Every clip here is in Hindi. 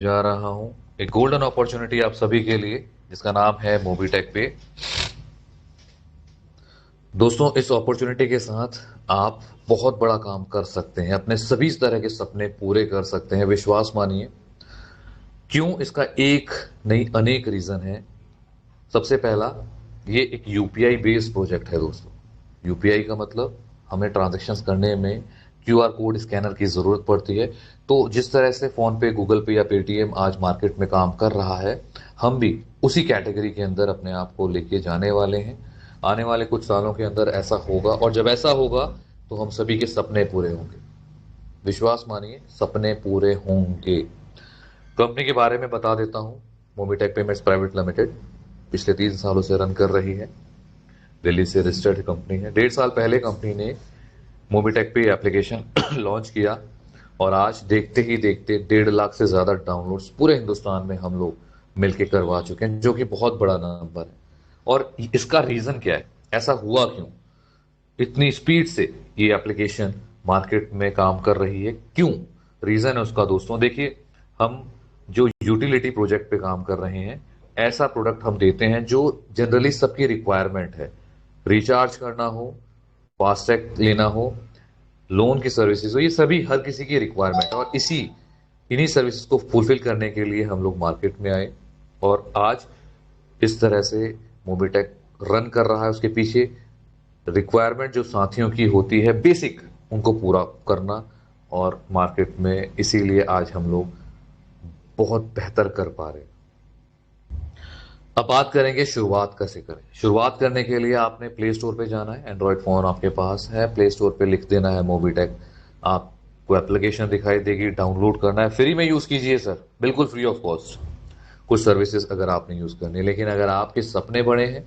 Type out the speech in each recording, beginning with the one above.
जा रहा हूं एक गोल्डन अपॉर्चुनिटी आप सभी के लिए जिसका नाम है मोबीटेक पे। दोस्तों, इस अपॉर्चुनिटी के साथ आप बहुत बड़ा काम कर सकते हैं, अपने सभी तरह के सपने पूरे कर सकते हैं। विश्वास मानिए। क्यों? इसका एक नहीं अनेक रीजन है। सबसे पहला, ये एक यूपीआई बेस्ड प्रोजेक्ट है दोस्तों। यूपीआई का मतलब हमें ट्रांजैक्शंस करने में क्यूआर कोड स्कैनर की जरूरत पड़ती है। तो जिस तरह से फोन पे, गूगल पे या पेटीएम आज मार्केट में काम कर रहा है, हम भी उसी कैटेगरी के अंदर अपने आप को लेके जाने वाले हैं। आने वाले कुछ सालों के अंदर ऐसा होगा, और जब ऐसा होगा तो हम सभी के सपने पूरे होंगे। विश्वास मानिए, सपने पूरे होंगे। कंपनी के बारे में बता देता हूं। मोबीटेक पेमेंट्स प्राइवेट लिमिटेड पिछले 3 सालों से रन कर रही है। दिल्ली से रजिस्टर्ड कंपनी है। 1.5 साल पहले कंपनी ने मोबीटेक पे एप्लीकेशन लॉन्च किया, और आज देखते ही देखते 1.5 लाख से ज्यादा डाउनलोड्स पूरे हिंदुस्तान में हम लोग मिलकर करवा चुके हैं, जो कि बहुत बड़ा नंबर है। और इसका रीजन क्या है? ऐसा हुआ क्यों? इतनी स्पीड से ये एप्लीकेशन मार्केट में काम कर रही है क्यों? रीजन है उसका दोस्तों। देखिए, हम जो यूटिलिटी प्रोजेक्ट पे काम कर रहे हैं, ऐसा प्रोडक्ट हम देते हैं जो जनरली सबकी रिक्वायरमेंट है। रिचार्ज करना हो, फास्टैग लेना हो, लोन की सर्विसेज हो, ये सभी हर किसी की रिक्वायरमेंट है। और इन्हीं सर्विसेज को फुलफिल करने के लिए हम लोग मार्केट में आए, और आज इस तरह से मोबीटेक रन कर रहा है। उसके पीछे रिक्वायरमेंट जो साथियों की होती है बेसिक, उनको पूरा करना, और मार्केट में इसीलिए आज हम लोग बहुत बेहतर कर पा रहे हैं। अब बात करेंगे शुरुआत कैसे करें। शुरुआत करने के लिए आपने प्ले स्टोर पे जाना है। एंड्रॉयड फोन आपके पास है, प्ले स्टोर पे लिख देना है मोबीटेक। आपको एप्लीकेशन दिखाई देगी, डाउनलोड करना है। फ्री में यूज कीजिए सर, बिल्कुल फ्री ऑफ कॉस्ट। कुछ सर्विसेज अगर आपने यूज करनी, लेकिन अगर आपके सपने बड़े हैं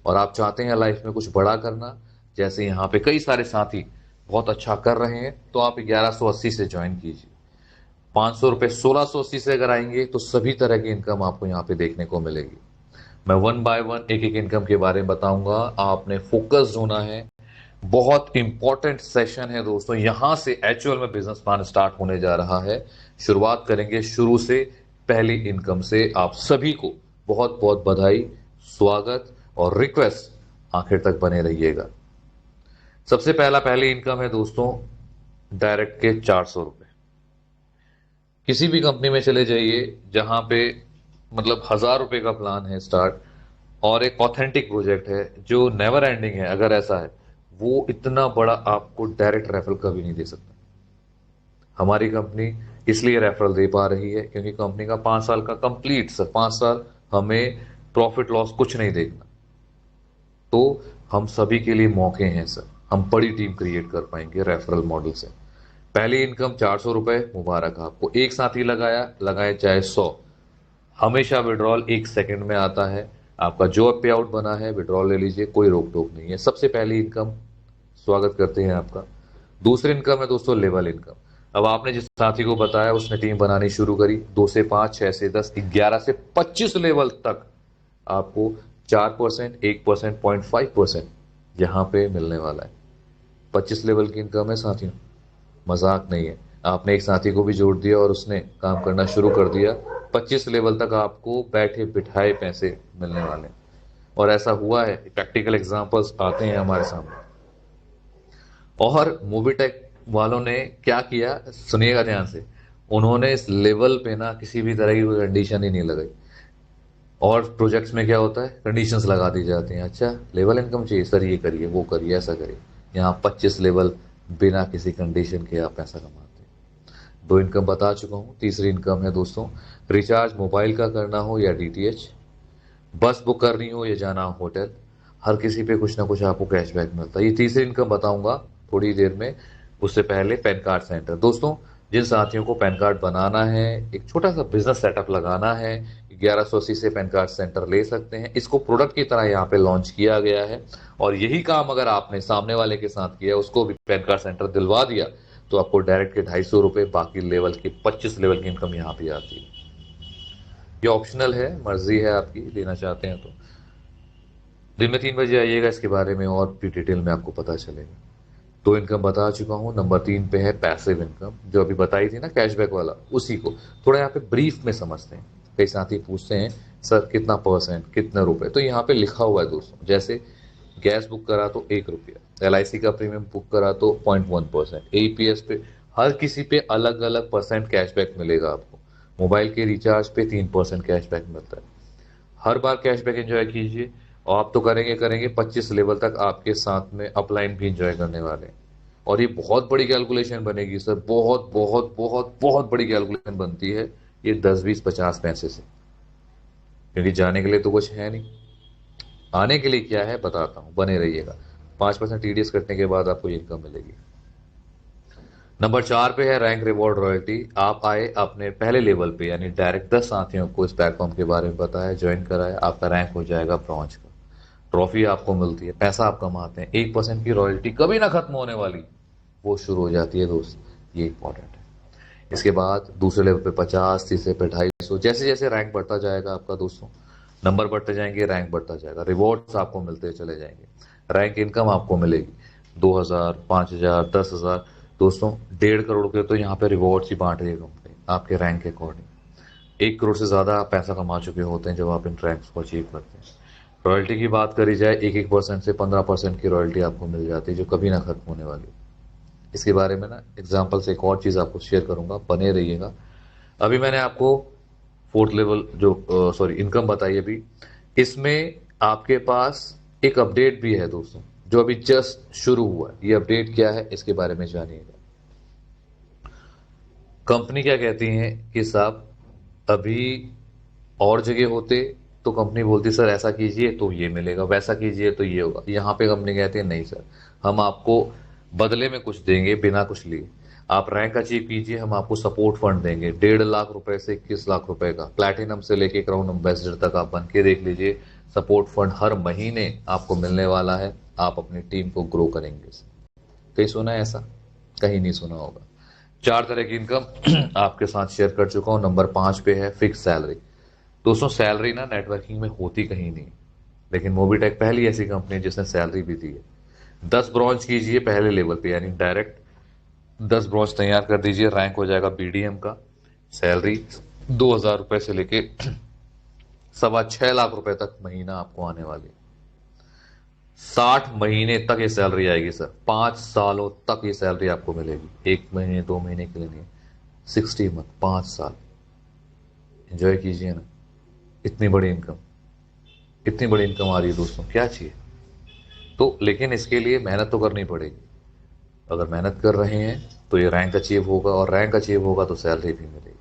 और आप चाहते हैं लाइफ में कुछ बड़ा करना, जैसे यहाँ पे कई सारे साथी बहुत अच्छा कर रहे हैं, तो आप 1180 से ज्वाइन कीजिए। 500 रुपए 1680 से अगर आएंगे तो सभी तरह की इनकम आपको यहाँ पे देखने को मिलेगी। मैं वन बाय वन एक एक इनकम के बारे में बताऊंगा। आपने फोकस्ड होना है। बहुत इंपॉर्टेंट सेशन है दोस्तों। यहां से एक्चुअल में बिजनेस प्लान स्टार्ट होने जा रहा है। शुरुआत करेंगे शुरू से, पहली इनकम से। आप सभी को बहुत बहुत बधाई, स्वागत और रिक्वेस्ट, आखिर तक बने रहिएगा। सबसे पहली इनकम है दोस्तों, डायरेक्ट के 400 रुपए। किसी भी कंपनी में चले जाइए जहां पे मतलब 1000 रुपए का प्लान है स्टार्ट, और एक ऑथेंटिक प्रोजेक्ट है जो नेवर एंडिंग है, अगर ऐसा है, वो इतना बड़ा आपको डायरेक्ट रेफरल कभी नहीं दे सकता। हमारी कंपनी इसलिए रेफरल दे पा रही है क्योंकि कंपनी का 5 साल का कंप्लीट, सर 5 साल हमें प्रॉफिट लॉस कुछ नहीं देखना। तो हम सभी के लिए मौके हैं सर। हम बड़ी टीम क्रिएट कर पाएंगे रेफरल मॉडल से। पहली इनकम 400 रुपए, मुबारक आपको। एक साथ ही लगाया, लगाए चाहे 100, हमेशा विड्रॉल 1 सेकंड में आता है। आपका जो पे आउट बना है विड्रॉल ले लीजिए, कोई रोक टोक नहीं है। सबसे पहली इनकम, स्वागत करते हैं आपका। दूसरी इनकम है दोस्तों, लेवल इनकम। अब आपने जिस साथी को बताया उसने टीम बनानी शुरू करी। 2 से 5, 6 से 10, 11 से 25 लेवल तक आपको 4%, 1%, 0.5% यहाँ पे मिलने वाला है। 25 लेवल की इनकम है साथियों, मजाक नहीं है। आपने एक साथी को भी जोड़ दिया और उसने काम करना शुरू कर दिया। 25 लेवल तक आपको बैठे बिठाए पैसे मिलने वाले हैं। और ऐसा हुआ है, प्रैक्टिकल एग्जांपल्स आते हैं हमारे सामने। और मोबीटेक वालों ने क्या किया, सुनिएगा ध्यान से। उन्होंने इस लेवल पे ना किसी भी तरह की कोई कंडीशन ही नहीं लगाई। और प्रोजेक्ट्स में क्या होता है, कंडीशंस लगा दी जाती हैं। अच्छा, लेवल इनकम चाहिए सर, ये करिए वो करिए ऐसा करिए। यहाँ 25 लेवल बिना किसी कंडीशन के आप पैसा कमाते हैं। 2 इनकम बता चुका हूँ। तीसरी इनकम है दोस्तों, रिचार्ज मोबाइल का करना हो या डीटीएच, बस बुक करनी हो या जाना हो होटल, हर किसी पे कुछ ना कुछ आपको कैशबैक मिलता है। ये तीसरी इनकम बताऊंगा थोड़ी देर में। उससे पहले पैन कार्ड सेंटर दोस्तों, जिन साथियों को पैन कार्ड बनाना है, एक छोटा सा बिजनेस सेटअप लगाना है, 1180 से पैन कार्ड सेंटर ले सकते हैं। इसको प्रोडक्ट की तरह यहाँ पे लॉन्च किया गया है। और यही काम अगर आपने सामने वाले के साथ किया, उसको भी पैन कार्ड सेंटर दिलवा दिया, तो आपको डायरेक्ट के 250 रुपए, बाकी लेवल की 25 लेवल की इनकम यहाँ पे आती है। ये ऑप्शनल है, मर्जी है आपकी, लेना चाहते हैं तो। दिन में 3 बजे आइएगा, इसके बारे में और भी डिटेल में आपको पता चलेगा। दो इनकम बता चुका हूं। नंबर 3 पे है पैसिव इनकम, जो अभी बताई थी ना कैशबैक वाला, उसी को थोड़ा यहाँ पे ब्रीफ में समझते हैं। कई साथी पूछते हैं सर कितना परसेंट, कितने रुपए, तो यहाँ पे लिखा हुआ है दोस्तों। जैसे गैस बुक करा तो 1 रुपया, LIC का प्रीमियम बुक करा तो 0.1%, APS पे हर किसी पे अलग अलग परसेंट कैशबैक मिलेगा आपको। मोबाइल के रिचार्ज पे 3% कैशबैक मिलता है। हर बार कैशबैक एंजॉय कीजिए, और आप तो करेंगे करेंगे 25 लेवल तक आपके साथ में अपलाइन भी एंजॉय करने वाले हैं। और ये बहुत बड़ी कैलकुलेशन बनेगी सर, बहुत बहुत बहुत बहुत बड़ी कैलकुलेशन बनती है ये 10 20 50 पैसे से, क्योंकि जाने के लिए तो कुछ है नहीं, आने के लिए क्या है बताता हूं, बने रहिएगा। 5% TDS कटने के बाद आपको इनकम मिलेगी। नंबर 4 पे है रैंक रिवॉर्ड रॉयल्टी। आप आए अपने पहले लेवल पे, यानी डायरेक्ट 10 साथियों को इस प्लेटफॉर्म के बारे में बताया, ज्वाइन कराया, आपका रैंक हो जाएगा ब्रॉन्ज का। ट्रॉफी आपको मिलती है, पैसा आप कमाते हैं, 1% की रॉयल्टी कभी ना खत्म होने वाली, वो शुरू हो जाती है दोस्त, ये इंपॉर्टेंट है। इसके बाद दूसरे लेवल पे 50, तीसरे पे 250, जैसे जैसे रैंक बढ़ता जाएगा आपका दोस्तों, नंबर बढ़ते जाएंगे, रैंक बढ़ता जाएगा, रिवॉर्ड्स आपको मिलते चले जाएंगे, रैंक इनकम आपको मिलेगी 2,000, 5,000, 10,000। दोस्तों 1.5 करोड़ के तो यहाँ पे रिवॉर्ड्स ही बांट दिए कंपनी आपके रैंक के अकॉर्डिंग। 1 करोड़ से ज्यादा आप पैसा कमा चुके होते हैं जब आप इन रैंक्स को अचीव करते हैं। रॉयल्टी की बात करी जाए, 1% से 15% की रॉयल्टी आपको मिल जाती है, जो कभी ना खत्म होने वाली। इसके बारे में ना एग्जाम्पल से एक और चीज आपको शेयर करूंगा, बने रहिएगा। अभी मैंने आपको फोर्थ लेवल जो सॉरी इनकम बताई अभी, इसमें आपके पास एक अपडेट भी है दोस्तों, जो अभी जस्ट शुरू हुआ है। ये अपडेट क्या है इसके बारे में जानिएगा। कंपनी क्या कहती है कि साहब अभी और जगह होते तो कंपनी बोलती सर ऐसा कीजिए तो ये मिलेगा, वैसा कीजिए तो ये होगा। यहाँ पे कंपनी कहती है नहीं सर, हम आपको बदले में कुछ देंगे बिना कुछ लिए। आप रैंक अचीव कीजिए, हम आपको सपोर्ट फंड देंगे 1.5 लाख रुपए से 21 लाख रुपए का, प्लैटिनम से लेके क्राउन एम्बेसडर तक आप बन के देख लीजिए। सपोर्ट फंड हर महीने आपको मिलने वाला है, आप अपनी टीम को ग्रो करेंगे। कहीं सुना है ऐसा? कहीं नहीं सुना होगा। 4 तरह की इनकम आपके साथ शेयर कर चुका हूं। नंबर 5 पे है फिक्स सैलरी। दोस्तों सैलरी ना नेटवर्किंग में होती कहीं नहीं, लेकिन मोबीटेक पहली ऐसी कंपनी है जिसने सैलरी भी दी है। 10 ब्रॉन्ज कीजिए पहले लेवल पे, यानी डायरेक्ट 10 ब्रॉन्ज तैयार कर दीजिए, रैंक हो जाएगा BDM का। सैलरी 2,000 रुपए से लेके 6.25 लाख रुपए तक महीना आपको आने वाली। 60 महीने तक ये सैलरी आएगी सर, 5 सालों तक ये सैलरी आपको मिलेगी, 1 महीने 2 महीने के लिए नहीं, 60 मंथ, 5 साल। एंजॉय कीजिए ना, इतनी बड़ी इनकम, इतनी बड़ी इनकम आ रही है दोस्तों, क्या चाहिए? तो लेकिन इसके लिए मेहनत तो करनी पड़ेगी। अगर मेहनत कर रहे हैं तो ये रैंक अचीव होगा, और रैंक अचीव होगा तो सैलरी भी मिलेगी।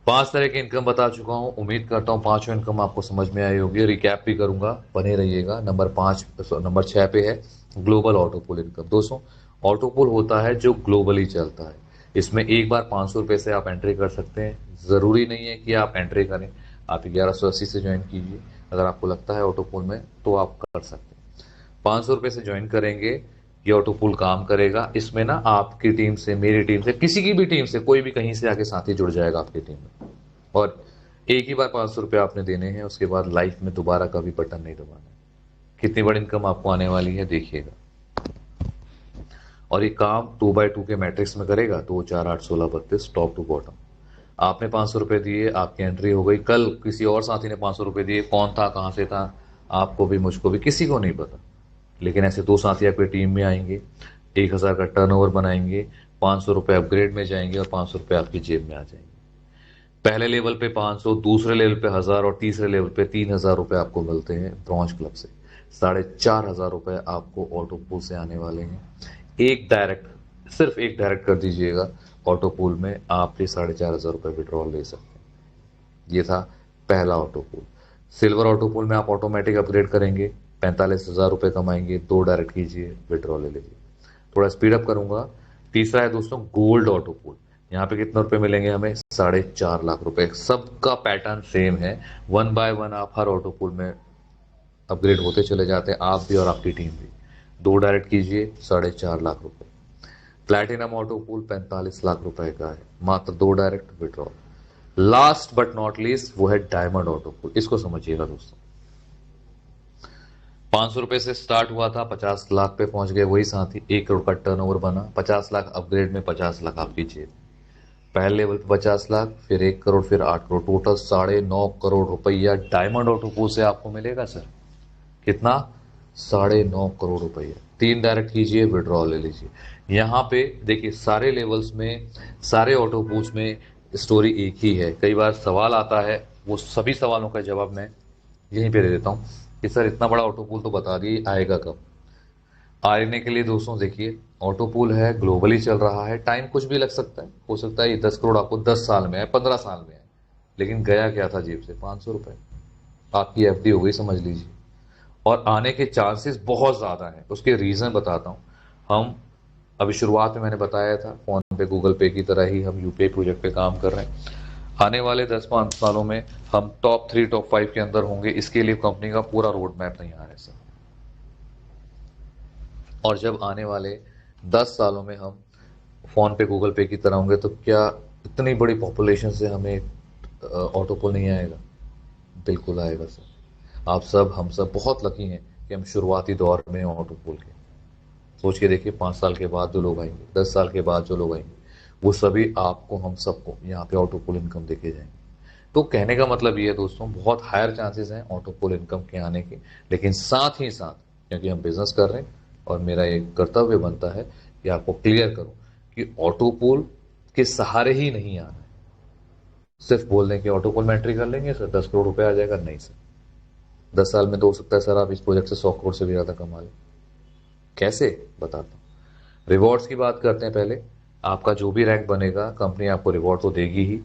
5 तरह की इनकम बता चुका हूं, उम्मीद करता हूं पांचों इनकम आपको समझ में आई होगी। रिकैप भी करूंगा, बने रहिएगा। नंबर 6 पे है ग्लोबल ऑटोपूल इनकम। दोस्तों ऑटोपूल होता है जो ग्लोबली चलता है। इसमें एक बार 500 रुपए से आप एंट्री कर सकते हैं, जरूरी नहीं है कि आप एंट्री करें। आप 1180 से ज्वाइन कीजिए, अगर आपको लगता है ऑटोपूल में तो आप कर सकते हैं। 500 रुपए से ज्वाइन करेंगे, ये ऑटो पूल काम करेगा। इसमें ना आपकी टीम से, मेरी टीम से, किसी की भी टीम से, कोई भी कहीं से आके साथी जुड़ जाएगा आपकी टीम में, और एक ही बार 500 रुपये आपने देने हैं, उसके बाद लाइफ में दोबारा कभी बटन नहीं दबाना है। कितनी बड़ी इनकम आपको आने वाली है देखिएगा। और ये काम 2x2 के मैट्रिक्स में करेगा तो वो 4 8 16 32 टॉप टू बॉटम। आपने 500 रुपये दिए, आपकी एंट्री हो गई। कल किसी और साथी ने 500 रुपये दिए, कौन था, कहां से था, आपको भी मुझको भी किसी को नहीं पता, लेकिन ऐसे 2 साथी आपकी टीम में आएंगे, 1,000 का टर्नओवर बनाएंगे, 500 रुपये अपग्रेड में जाएंगे, और 500 रुपये आपकी जेब में आ जाएंगे। पहले लेवल पे 500, दूसरे लेवल पे 1,000, और तीसरे लेवल पे 3,000 रुपये आपको मिलते हैं ब्रॉन्ज क्लब से। 4,500 रुपये आपको ऑटो पूल से आने वाले हैं। एक डायरेक्ट, सिर्फ एक डायरेक्ट कर दीजिएगा ऑटो पूल में, आप ये 4,500 रुपये विड्रॉल ले सकते हैं। ये था पहला auto pool. Silver auto pool में आप ऑटोमेटिक अपग्रेड करेंगे, 45,000 रुपये कमाएंगे, 2 डायरेक्ट कीजिए, विड्रॉल ले लीजिए। थोड़ा स्पीड अप करूंगा। तीसरा है दोस्तों गोल्ड ऑटो पूल। यहाँ पे कितने रुपए मिलेंगे हमें? 4.5 लाख रुपए। सबका पैटर्न सेम है, 1 बाय 1 आप हर ऑटो पूल में अपग्रेड होते चले जाते हैं, आप भी और आपकी टीम भी। 2 डायरेक्ट कीजिए, 4.5 लाख रुपए। प्लैटिनम ऑटो पूल 45 लाख रुपए का है, मात्र 2 direct, withdrawal. Last but not least वो है डायमंड ऑटो पूल। इसको समझिएगा दोस्तों। ₹500 से स्टार्ट हुआ था, 50 लाख पे पहुंच गए, वही साथ ही 1 करोड़ का टर्नओवर बना, 50 लाख अपग्रेड में, 50 लाख आपकी जेब। पहले लेवल पे 50 लाख, फिर 1 करोड़, फिर 8 करोड़, टोटल 9.5 करोड़ रुपया डायमंड ऑटो पूल से आपको मिलेगा सर। कितना? 9.5 करोड़ रुपया। 3 डायरेक्ट कीजिए, विड्रॉल ले लीजिए। यहाँ पे देखिए सारे लेवल्स में, सारे ऑटो पूल्स में स्टोरी एक ही है। कई बार सवाल आता है, वो सभी सवालों का जवाब मैं यहीं पे दे देता हूँ कि सर इतना बड़ा ऑटो पूल तो बता दिए, आएगा कब? आने के लिए दोस्तों देखिए, ऑटो पूल है, ग्लोबली चल रहा है, टाइम कुछ भी लग सकता है, हो सकता है ये 10 करोड़ आपको 10 साल में है, 15 साल में है, लेकिन गया क्या था जेब से? 500 रुपए। आपकी एफडी हो गई समझ लीजिए। और आने के चांसेस बहुत ज़्यादा हैं। उसके रीज़न बताता हूँ। हम अभी शुरुआत में मैंने बताया था, फ़ोन पे गूगल पे की तरह ही हम यूपीआई प्रोजेक्ट पे काम कर रहे हैं। आने वाले 10-5 सालों में हम टॉप 3 टॉप 5 के अंदर होंगे। इसके लिए कंपनी का पूरा रोड मैप तैयार है सर। और जब आने वाले 10 सालों में हम फ़ोन पे गूगल पे की तरह होंगे, तो क्या इतनी बड़ी पॉपुलेशन से हमें ऑटो पुल नहीं आएगा? बिल्कुल आएगा सर। आप सब, हम सब बहुत लकी हैं कि हम शुरुआती दौर में हैं ऑटो पुल के। सोच के देखिए, 5 साल के बाद जो लोग आएंगे, 10 साल के बाद जो लोग आएंगे, वो सभी आपको, हम सबको यहाँ पे ऑटो पुल इनकम देके जाएंगे। तो कहने का मतलब ये है दोस्तों, बहुत हायर चांसेस हैं ऑटो पुल इनकम के आने के। लेकिन साथ ही साथ, क्योंकि हम बिजनेस कर रहे हैं और मेरा एक कर्तव्य बनता है कि आपको क्लियर करूं कि ऑटो पुल के सहारे ही नहीं आना है। सिर्फ बोल दें कि ऑटो पुल में एंट्री कर लेंगे सर 10 करोड़ रुपए आ जाएगा, नहीं सर। 10 साल में तो हो सकता है सर आप इस प्रोजेक्ट से 100 करोड़ से भी ज्यादा कमा लें। कैसे? बताता हूँ। रिवॉर्ड्स की बात करते हैं पहले। आपका जो भी रैंक बनेगा, कंपनी आपको रिवॉर्ड तो देगी ही।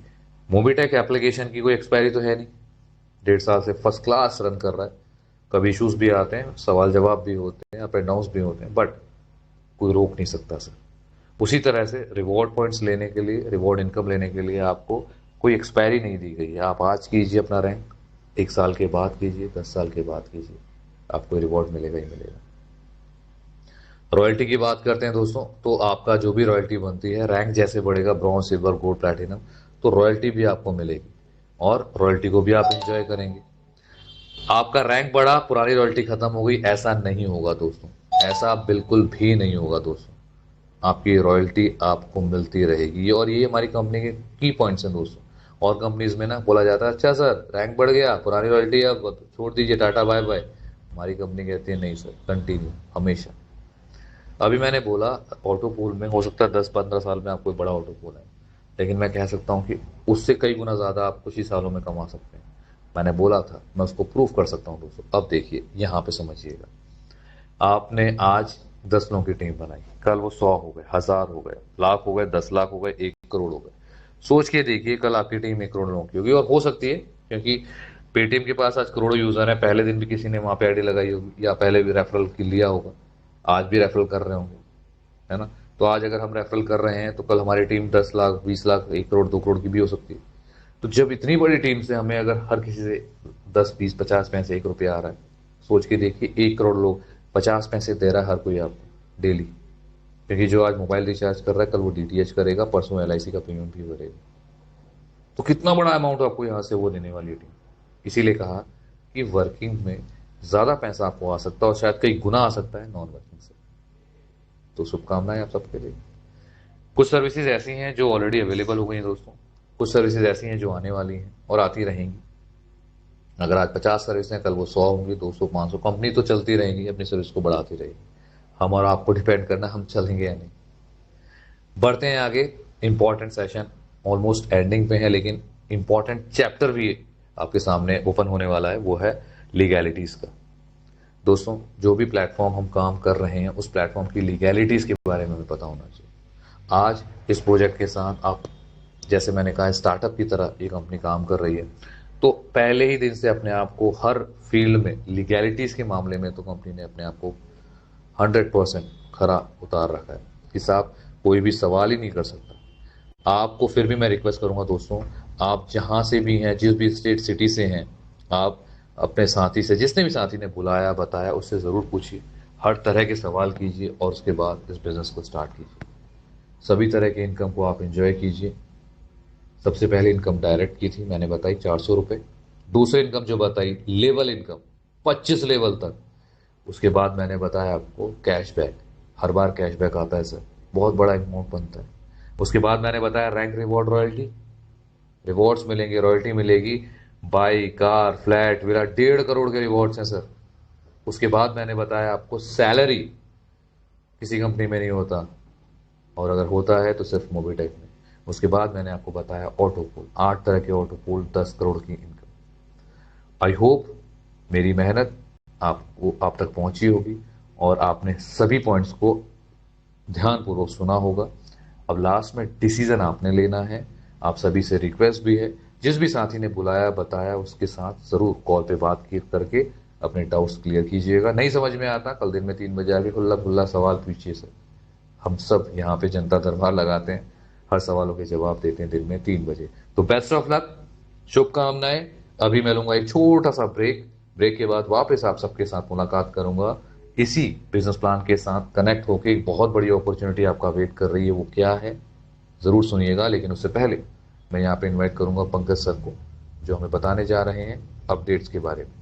मोबीटेक एप्लीकेशन की कोई एक्सपायरी तो है नहीं, 1.5 साल से फर्स्ट क्लास रन कर रहा है। कभी इश्यूज भी आते हैं, सवाल जवाब भी होते हैं, अप एंड डाउन भी होते हैं, बट कोई रोक नहीं सकता सर। उसी तरह से रिवॉर्ड पॉइंट्स लेने के लिए, रिवॉर्ड इनकम लेने के लिए आपको कोई एक्सपायरी नहीं दी गई है। आप आज कीजिए अपना रैंक, 1 साल के बाद कीजिए, 10 साल के बाद कीजिए, आपको रिवॉर्ड मिलेगा ही मिलेगा। रॉयल्टी की बात करते हैं दोस्तों, तो आपका जो भी रॉयल्टी बनती है, रैंक जैसे बढ़ेगा, ब्रॉन्ज, सिल्वर, गोल्ड, प्लैटिनम, तो रॉयल्टी भी आपको मिलेगी और रॉयल्टी को भी आप एंजॉय करेंगे। आपका रैंक बढ़ा, पुरानी रॉयल्टी खत्म हो गई, ऐसा नहीं होगा दोस्तों। ऐसा बिल्कुल भी नहीं होगा दोस्तों। आपकी रॉयल्टी आपको मिलती रहेगी, और ये हमारी कंपनी के की पॉइंट्स हैं दोस्तों। और कंपनीज में ना बोला जाता है, अच्छा सर रैंक बढ़ गया, पुरानी रॉयल्टी अब छोड़ दीजिए, टाटा बाय बाय। हमारी कंपनी कहती है नहीं सर, कंटिन्यू हमेशा। अभी मैंने बोला, ऑटो पूल में हो सकता है 10-15 साल में आपको एक बड़ा ऑटो पूल है, लेकिन मैं कह सकता हूँ कि उससे कई गुना ज़्यादा आप कुछ ही सालों में कमा सकते हैं। मैंने बोला था, मैं उसको प्रूफ कर सकता हूँ दोस्तों। अब देखिए यहाँ पे समझिएगा। आपने आज 10 लोगों की टीम बनाई, कल वो 100 हो गए, 1000 हो गए, लाख हो गए, 10 लाख हो गए, 1 करोड़ हो गए। सोच के देखिए, कल आपकी टीम 1 करोड़ लोगों की होगी। और हो सकती है, क्योंकि पेटीएम के पास आज करोड़ों यूजर हैं, पहले दिन भी किसी ने वहां पे आईडी लगाई होगी, या पहले भी रेफरल की लिया होगा, आज भी रेफरल कर रहे होंगे, है ना? तो आज अगर हम रेफरल कर रहे हैं, तो कल हमारी टीम 10 लाख, 20 लाख, 1 करोड़, 2 करोड़ की भी हो सकती है। तो जब इतनी बड़ी टीम से हमें अगर हर किसी से 10, 20, 50 पैसे, 1 रुपया आ रहा है, सोच के देखिए, 1 करोड़ लोग 50 पैसे दे रहा है हर कोई आपको डेली। क्योंकि जो आज मोबाइल रिचार्ज कर रहा है, कल वो डीटीएच करेगा, परसों एलआईसी का प्रीमियम भी भरेगा। तो कितना बड़ा अमाउंट आपको यहाँ से वो देने वाली है टीम। इसीलिए कहा कि वर्किंग में ज्यादा पैसा आपको आ सकता है, और शायद कई गुना आ सकता है नॉन वर्किंग से। तो शुभकामनाएं आप सबके लिए। कुछ सर्विसेज ऐसी हैं जो ऑलरेडी अवेलेबल हो गई हैं दोस्तों, कुछ सर्विसेज ऐसी हैं जो आने वाली हैं और आती रहेंगी। अगर आज 50 सर्विस हैं, कल वो 100 होंगी, 200, 500। कंपनी तो चलती रहेगी, अपनी सर्विस को बढ़ाती रहेगी। हम और आपको डिपेंड करना हम चलेंगे या नहीं। बढ़ते हैं आगे। इंपॉर्टेंट सेशन ऑलमोस्ट एंडिंग पे है, लेकिन इंपॉर्टेंट चैप्टर भी आपके सामने ओपन होने वाला है, वो है लीगैलिटीज का। दोस्तों, जो भी प्लेटफॉर्म हम काम कर रहे हैं, उस प्लेटफॉर्म की लीगैलिटीज के बारे में हमें पता होना चाहिए। आज इस प्रोजेक्ट के साथ आप, जैसे मैंने कहा, स्टार्टअप की तरह ये कंपनी काम कर रही है, तो पहले ही दिन से अपने आप को हर फील्ड में, लीगैलिटीज के मामले में तो कंपनी ने अपने आप को 100% खरा उतार रखा है। इस आप कोई भी सवाल ही नहीं कर सकता। आपको फिर भी मैं रिक्वेस्ट करूंगा दोस्तों, आप जहां से भी हैं, जिस भी स्टेट सिटी से हैं, आप अपने साथी से, जिसने भी साथी ने बुलाया बताया, उससे ज़रूर पूछिए, हर तरह के सवाल कीजिए, और उसके बाद इस बिज़नेस को स्टार्ट कीजिए। सभी तरह के इनकम को आप एंजॉय कीजिए। सबसे पहले इनकम डायरेक्ट की थी, मैंने बताई 400 रुपये। दूसरी इनकम जो बताई, लेवल इनकम, 25 लेवल तक, उसके बाद मैंने बताया आपको कैशबैक, हर बार कैशबैक आता है सर, बहुत बड़ा अमाउंट बनता है। उसके बाद मैंने बताया रैंक रिवॉर्ड रॉयल्टी, रिवॉर्ड्स मिलेंगे, रॉयल्टी मिलेगी, bike, car, flat, villa, 1.5 crore के रिवॉर्ड्स हैं सर। उसके बाद मैंने बताया आपको सैलरी किसी कंपनी में नहीं होता, और अगर होता है तो सिर्फ मोबिटेक में। उसके बाद मैंने आपको बताया ऑटो पोल, 8 तरह के ऑटो पोल, 10 करोड़ की इनकम। आई होप मेरी मेहनत आपको आप तक पहुंची होगी और आपने सभी पॉइंट्स को ध्यानपूर्वक सुना होगा। अब लास्ट में डिसीजन आपने लेना है। आप सभी से रिक्वेस्ट भी है, जिस भी साथी ने बुलाया बताया उसके साथ जरूर कॉल पे बात करके अपने डाउट्स क्लियर कीजिएगा। नहीं समझ में आता, कल दिन में 3 बजे आके खुला खुला सवाल पूछिए सर। हम सब यहाँ पे जनता दरबार लगाते हैं, हर सवालों के जवाब देते हैं दिन में 3 बजे। तो बेस्ट ऑफ लक, शुभकामनाएं। अभी मैं लूंगा एक छोटा सा ब्रेक, ब्रेक के बाद वापस आप सबके साथ मुलाकात करूंगा इसी बिजनेस प्लान के साथ कनेक्ट होके। एक बहुत बड़ी अपॉर्चुनिटी आपका वेट कर रही है, वो क्या है जरूर सुनिएगा। लेकिन उससे पहले मैं यहाँ पे इनवाइट करूंगा पंकज सर को, जो हमें बताने जा रहे हैं अपडेट्स के बारे में।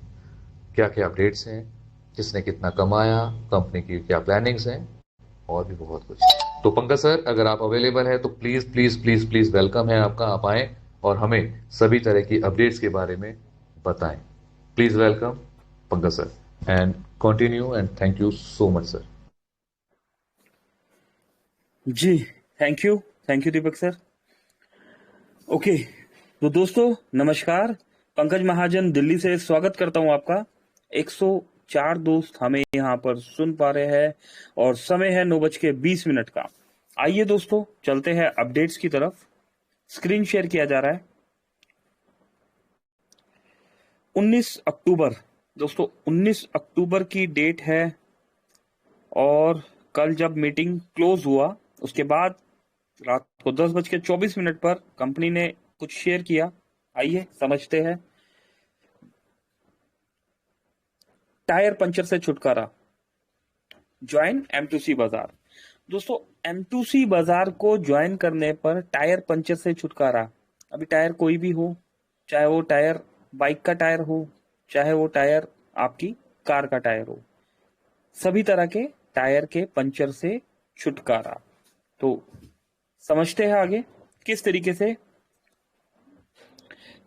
क्या क्या अपडेट्स हैं, किसने कितना कमाया, कंपनी की क्या प्लानिंग्स हैं, और भी बहुत कुछ। तो पंकज सर अगर आप अवेलेबल है तो please please please please welcome है आपका, आप आए और हमें सभी तरह की अपडेट्स के बारे में बताएं। Please welcome Pankaj sir and continue, and thank you so much sir. जी, thank you Deepak sir. Okay, तो दोस्तों नमस्कार, पंकज महाजन दिल्ली से स्वागत करता हूं आपका। 104 दोस्त हमें यहाँ पर सुन पा रहे हैं और समय है 9:20 का। आइए दोस्तों चलते हैं अपडेट्स की तरफ। स्क्रीन शेयर किया जा रहा है। 19 अक्टूबर दोस्तों, 19 अक्टूबर की डेट है और कल जब मीटिंग क्लोज हुआ उसके बाद रात को 10:24 पर कंपनी ने कुछ शेयर किया। आइए समझते हैं। टायर पंचर से छुटकारा, ज्वाइन M2C बाजार। दोस्तों M2C बाजार को ज्वाइन करने पर टायर पंचर से छुटकारा। अभी टायर कोई भी हो, चाहे वो टायर बाइक का टायर हो, चाहे वो टायर आपकी कार का टायर हो, सभी तरह के टायर के पंचर से छुटकारा। तो समझते हैं आगे किस तरीके से।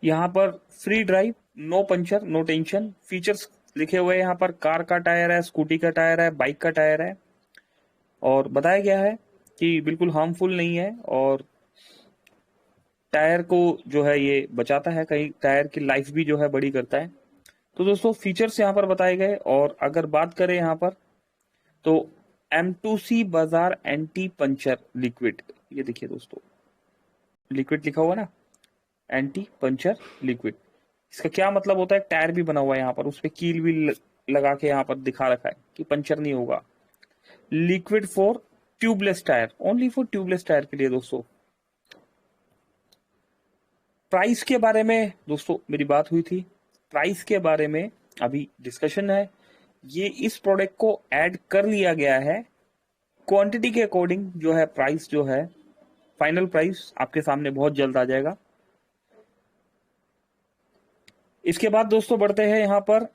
यहाँ पर free drive, no puncture no tension features लिखे हुए हैं। यहाँ पर कार का टायर है, स्कूटी का टायर है, बाइक का टायर है, और बताया गया है कि बिल्कुल हार्मफुल नहीं है और टायर को जो है ये बचाता है, कहीं टायर की लाइफ भी जो है बड़ी करता है। तो दोस्तों फीचर्स यहाँ पर बताए गए। और अगर बात करें यहाँ पर तो M2C बाजार एंटी पंचर लिक्विड, ये देखिए दोस्तों लिक्विड लिखा हुआ ना, एंटी पंचर लिक्विड। इसका क्या मतलब होता है? टायर भी बना हुआ है यहाँ पर, उस पर कील भी लगा के यहाँ पर दिखा रखा है कि पंचर नहीं होगा। Liquid for tubeless tyre, only for tubeless tyre के लिए दोस्तों। प्राइस के बारे में दोस्तों मेरी बात हुई थी, प्राइस के बारे में अभी डिस्कशन है। ये इस प्रोडक्ट को ऐड कर लिया गया है क्वांटिटी के अकॉर्डिंग। जो है प्राइस जो है, फाइनल प्राइस आपके सामने बहुत जल्द आ जाएगा। इसके बाद दोस्तों बढ़ते हैं यहाँ पर।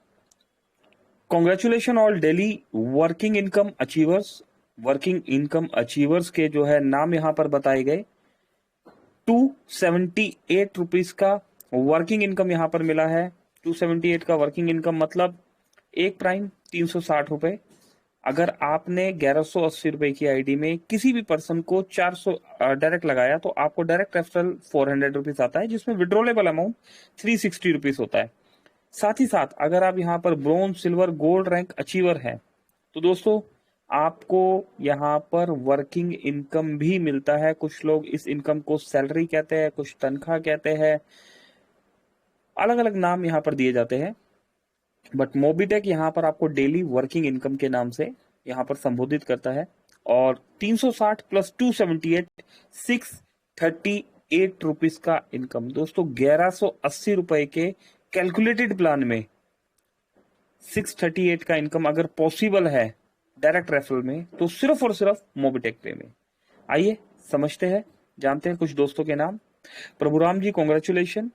Congratulation all daily working income achievers. Working income achievers के जो है नाम यहाँ पर बताए गए। 278 रुपीज का वर्किंग इनकम यहाँ पर मिला है। 278 का वर्किंग इनकम मतलब एक प्राइम 360 रुपए। अगर आपने 1180 रुपए की आईडी में किसी भी पर्सन को 400 डायरेक्ट लगाया तो आपको डायरेक्ट रेफरल 400 रुपीज आता है, जिसमें विड्रोलेबल अमाउंट 360 रुपीज होता है। साथ ही साथ अगर आप यहाँ पर bronze, silver, gold rank achiever है तो दोस्तों आपको यहाँ पर वर्किंग इनकम भी मिलता है। कुछ लोग इस इनकम को सैलरी कहते हैं, कुछ तनख्वाह कहते हैं, अलग अलग नाम यहाँ पर दिए जाते हैं। बट मोबीटेक यहाँ पर आपको डेली वर्किंग इनकम के नाम से यहाँ पर संबोधित करता है। और 360 प्लस 278 638 रुपीज का इनकम दोस्तों। 1180 रुपए के कैलकुलेटेड प्लान में 638 का इनकम अगर पॉसिबल है डायरेक्ट रेफरल में तो सिर्फ और सिर्फ मोबीटेक पे में। आइए समझते हैं, जानते हैं कुछ दोस्तों के नाम। प्रभुराम जी कॉन्ग्रेचुलेशन,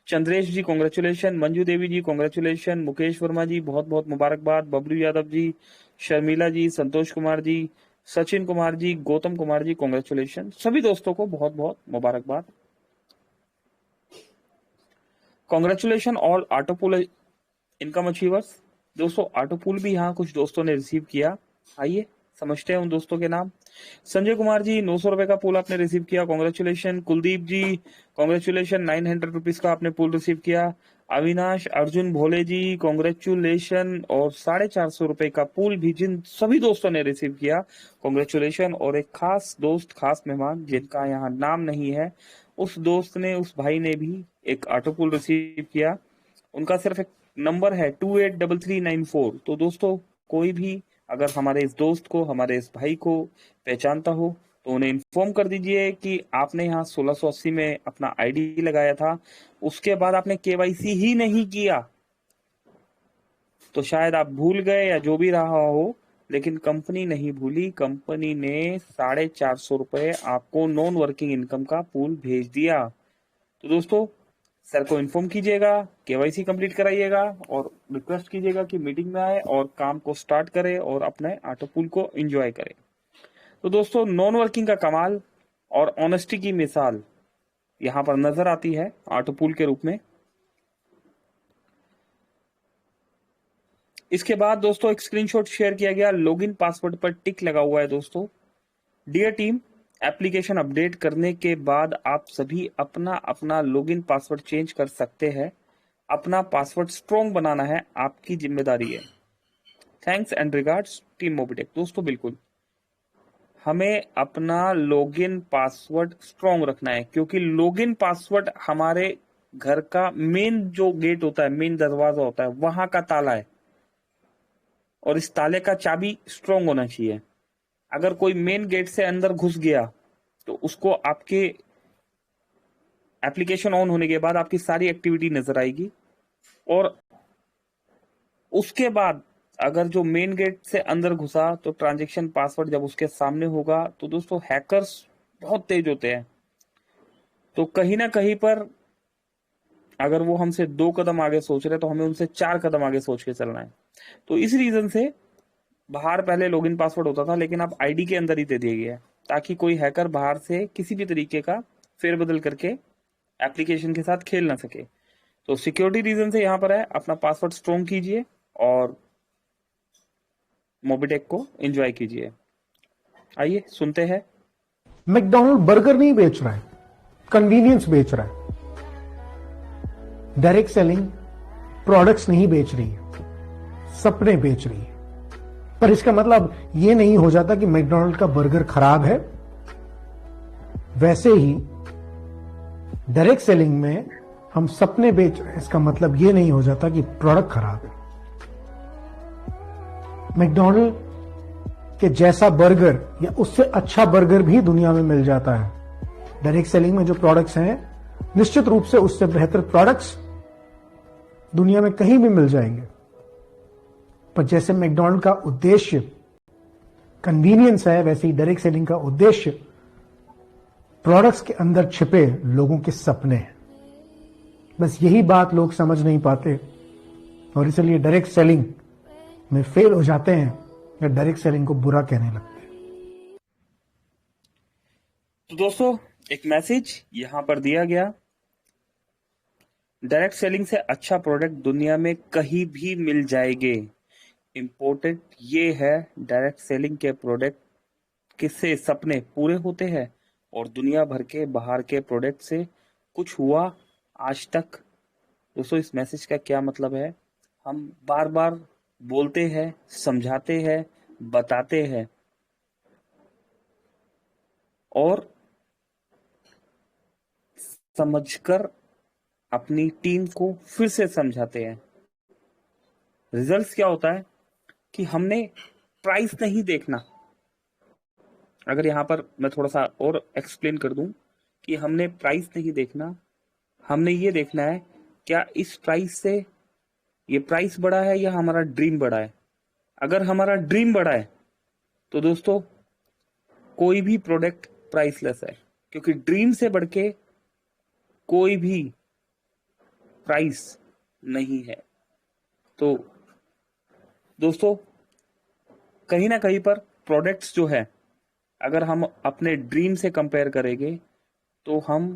चंद्रेश जी कॉन्ग्रेचुलेशन, मंजू देवी जी कॉन्ग्रेचुलेशन, मुकेश वर्मा जी बहुत बहुत मुबारकबाद, बबलू यादव जी, शर्मिला जी, संतोष कुमार जी, सचिन कुमार जी, गौतम कुमार जी कॉन्ग्रेचुलेशन। सभी दोस्तों को बहुत बहुत मुबारकबाद। Congratulation all autopool income achievers. दोस्तों ऑटोपूल भी यहाँ कुछ दोस्तों ने रिसीव किया, आइए समझते हैं उन दोस्तों के नाम। संजय कुमार जी 900 रुपए का पूल आपने रिसीव किया, कॉन्ग्रेचुलेशन। कुलदीप जी कॉन्ग्रेचुलेशन, 900 रुपीज का आपने पूल रिसीव किया। अविनाश अर्जुन भोले जी कॉन्ग्रेचुलेशन, और 450 रुपए का पूल भी जिन सभी दोस्तों ने रिसीव किया कॉन्ग्रेचुलेशन। और एक खास दोस्त, खास मेहमान जिनका यहाँ नाम नहीं है, उस दोस्त ने, उस भाई ने भी एक ऑटो पूल रिसीव किया। उनका सिर्फ एक नंबर है 283394। तो दोस्तों कोई भी अगर हमारे इस दोस्त को, हमारे इस भाई को पहचानता हो तो उन्हें इन्फॉर्म कर दीजिए कि आपने यहाँ 1680 में अपना आईडी लगाया था, उसके बाद आपने केवाईसी ही नहीं किया, तो शायद आप भूल गए या जो भी रहा हो, लेकिन कंपनी नहीं भूली। कंपनी ने 450 रुपए आपको नॉन वर्किंग इनकम का पूल भेज दिया। तो दोस्तों सर को इन्फॉर्म कीजिएगा, केवाईसी कंप्लीट कराइएगा और रिक्वेस्ट कीजिएगा कि मीटिंग में आए और काम को स्टार्ट करे और अपने ऑटो पूल को एंजॉय करे। तो दोस्तों नॉन वर्किंग का कमाल और ऑनेस्टी की मिसाल यहां पर नजर आती है ऑटो पूल के रूप में। इसके बाद दोस्तों एक स्क्रीनशॉट शेयर किया गया, लॉगिन पासवर्ड पर टिक लगा हुआ है। दोस्तों डियर टीम, एप्लीकेशन अपडेट करने के बाद आप सभी अपना अपना लॉगिन पासवर्ड चेंज कर सकते हैं। अपना पासवर्ड स्ट्रॉन्ग बनाना है, आपकी जिम्मेदारी है। Thanks and regards team Mobitech. दोस्तों बिल्कुल हमें अपना लॉगिन पासवर्ड स्ट्रॉन्ग रखना है, क्योंकि लॉगिन पासवर्ड हमारे घर का मेन जो गेट होता है, मेन दरवाजा होता है, वहां का ताला है, और इस ताले का चाबी स्ट्रॉन्ग होना चाहिए। अगर कोई मेन गेट से अंदर घुस गया तो उसको आपके एप्लीकेशन ऑन होने के बाद आपकी सारी एक्टिविटी नजर आएगी, और उसके बाद अगर जो मेन गेट से अंदर घुसा तो ट्रांजैक्शन पासवर्ड जब उसके सामने होगा, तो दोस्तों हैकर्स बहुत तेज होते हैं, तो कहीं ना कहीं पर अगर वो हमसे 2 कदम आगे सोच रहे हैं तो हमें उनसे 4 कदम आगे सोच के चलना है। तो इस रीजन से बाहर पहले लॉगिन पासवर्ड होता था, लेकिन अब आईडी के अंदर ही दे दिया गया है, ताकि कोई हैकर बाहर से किसी भी तरीके का फेरबदल करके एप्लीकेशन के साथ खेल ना सके। तो सिक्योरिटी रीजन से यहाँ पर है, अपना पासवर्ड स्ट्रॉन्ग कीजिए और मोबिटेक को एंजॉय कीजिए। आइए सुनते हैं। मैकडॉनल्ड बर्गर नहीं बेच रहा है, कन्वीनियंस बेच रहा है। डायरेक्ट सेलिंग प्रोडक्ट्स नहीं बेच रही है, सपने बेच रही है। पर इसका मतलब यह नहीं हो जाता कि मैकडॉनल्ड का बर्गर खराब है। वैसे ही डायरेक्ट सेलिंग में हम सपने बेच रहे हैं, इसका मतलब यह नहीं हो जाता कि प्रोडक्ट खराब है। मैकडॉनल्ड के जैसा बर्गर या उससे अच्छा बर्गर भी दुनिया में मिल जाता है। डायरेक्ट सेलिंग में जो प्रोडक्ट्स हैं, निश्चित रूप से उससे बेहतर प्रोडक्ट्स दुनिया में कहीं भी मिल जाएंगे। पर जैसे मैकडॉनल्ड का उद्देश्य कन्वीनियंस है, वैसे ही डायरेक्ट सेलिंग का उद्देश्य प्रोडक्ट्स के अंदर छिपे लोगों के सपने हैं। बस यही बात लोग समझ नहीं पाते और इसलिए डायरेक्ट सेलिंग में फेल हो जाते हैं या डायरेक्ट सेलिंग को बुरा कहने लगते हैं। तो दोस्तों एक मैसेज यहां पर दिया गया, डायरेक्ट सेलिंग से अच्छा प्रोडक्ट दुनिया में कहीं भी मिल जाएंगे। इंपॉर्टेंट ये है, डायरेक्ट सेलिंग के प्रोडक्ट किससे सपने पूरे होते हैं और दुनिया भर के बाहर के प्रोडक्ट से कुछ हुआ आज तक। दोस्तों इस मैसेज का क्या मतलब है, हम बार बार बोलते हैं, समझाते हैं, बताते हैं और समझकर अपनी टीम को फिर से समझाते हैं। रिजल्ट्स क्या होता है कि हमने प्राइस नहीं देखना। अगर यहां पर मैं थोड़ा सा और एक्सप्लेन कर दूं कि हमने प्राइस नहीं देखना, हमने ये देखना है क्या इस प्राइस से ये प्राइस बड़ा है या हमारा ड्रीम बड़ा है। अगर हमारा ड्रीम बड़ा है तो दोस्तों कोई भी प्रोडक्ट प्राइसलेस है, क्योंकि ड्रीम से बढ़ के कोई भी प्राइस नहीं है। तो दोस्तों कहीं ना कहीं पर प्रोडक्ट्स जो है, अगर हम अपने ड्रीम से कंपेयर करेंगे तो हम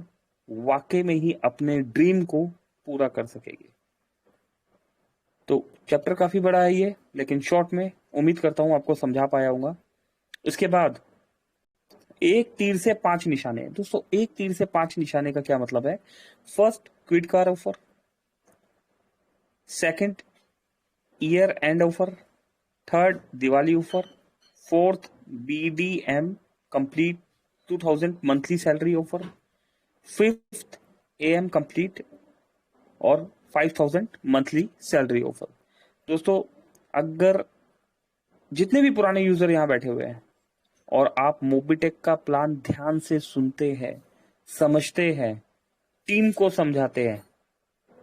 वाकई में ही अपने ड्रीम को पूरा कर सकेंगे। तो चैप्टर काफी बड़ा है ये, लेकिन शॉर्ट में उम्मीद करता हूं आपको समझा पाया हूंगा। इसके बाद एक तीर से 5 निशाने। दोस्तों एक तीर से 5 निशाने का क्या मतलब है? First, quit car offer. Second, year end offer. Third, Diwali offer. Fourth, BDM complete 2000 monthly salary offer. Fifth, AM complete और 5000 मंथली सैलरी ऑफर। दोस्तों अगर जितने भी पुराने यूजर यहां बैठे हुए हैं और आप मोबिटेक का प्लान ध्यान से सुनते हैं, समझते हैं, टीम को समझाते हैं,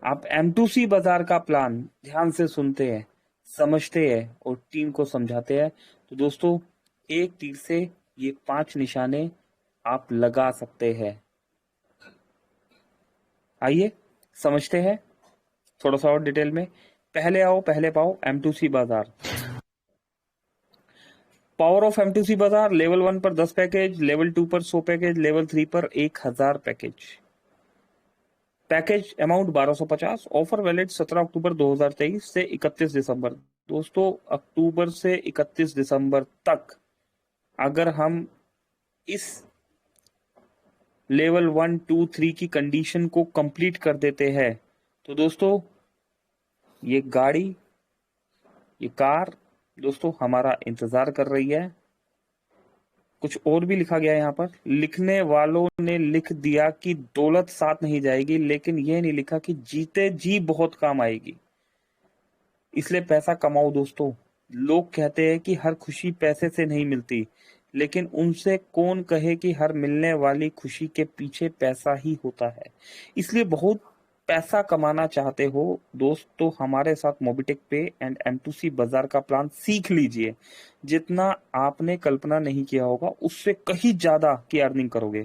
आप M2C बाजार का प्लान ध्यान से सुनते हैं, समझते हैं और टीम को समझाते हैं, तो दोस्तों एक तीर से ये 5 निशाने आप लगा सकते हैं। आइए समझते हैं थोड़ा सा और डिटेल में। पहले आओ पहले पाओ M2C बाजार। पावर ऑफ M2C बाजार, लेवल 1 पर 10 पैकेज, लेवल 2 पर 100 पैकेज, लेवल 3 पर 1000 package. Package amount 1250। Offer valid 17 अक्टूबर 2023 से 31 दिसंबर। दोस्तों अक्टूबर से 31 दिसंबर तक अगर हम इस लेवल 1, 2, 3 की कंडीशन को कंप्लीट कर देते हैं तो दोस्तों ये गाड़ी, ये कार दोस्तों हमारा इंतजार कर रही है। कुछ और भी लिखा गया है यहाँ पर। लिखने वालों ने लिख दिया कि दौलत साथ नहीं जाएगी, लेकिन यह नहीं लिखा कि जीते जी बहुत काम आएगी। इसलिए पैसा कमाओ दोस्तों। लोग कहते हैं कि हर खुशी पैसे से नहीं मिलती, लेकिन उनसे कौन कहे कि हर मिलने वाली खुशी के पीछे पैसा ही होता है। इसलिए बहुत पैसा कमाना चाहते हो दोस्त तो हमारे साथ मोबिटेक पे एंड M2C बाजार का प्लान सीख लीजिए। जितना आपने कल्पना नहीं किया होगा उससे कहीं ज्यादा की अर्निंग करोगे।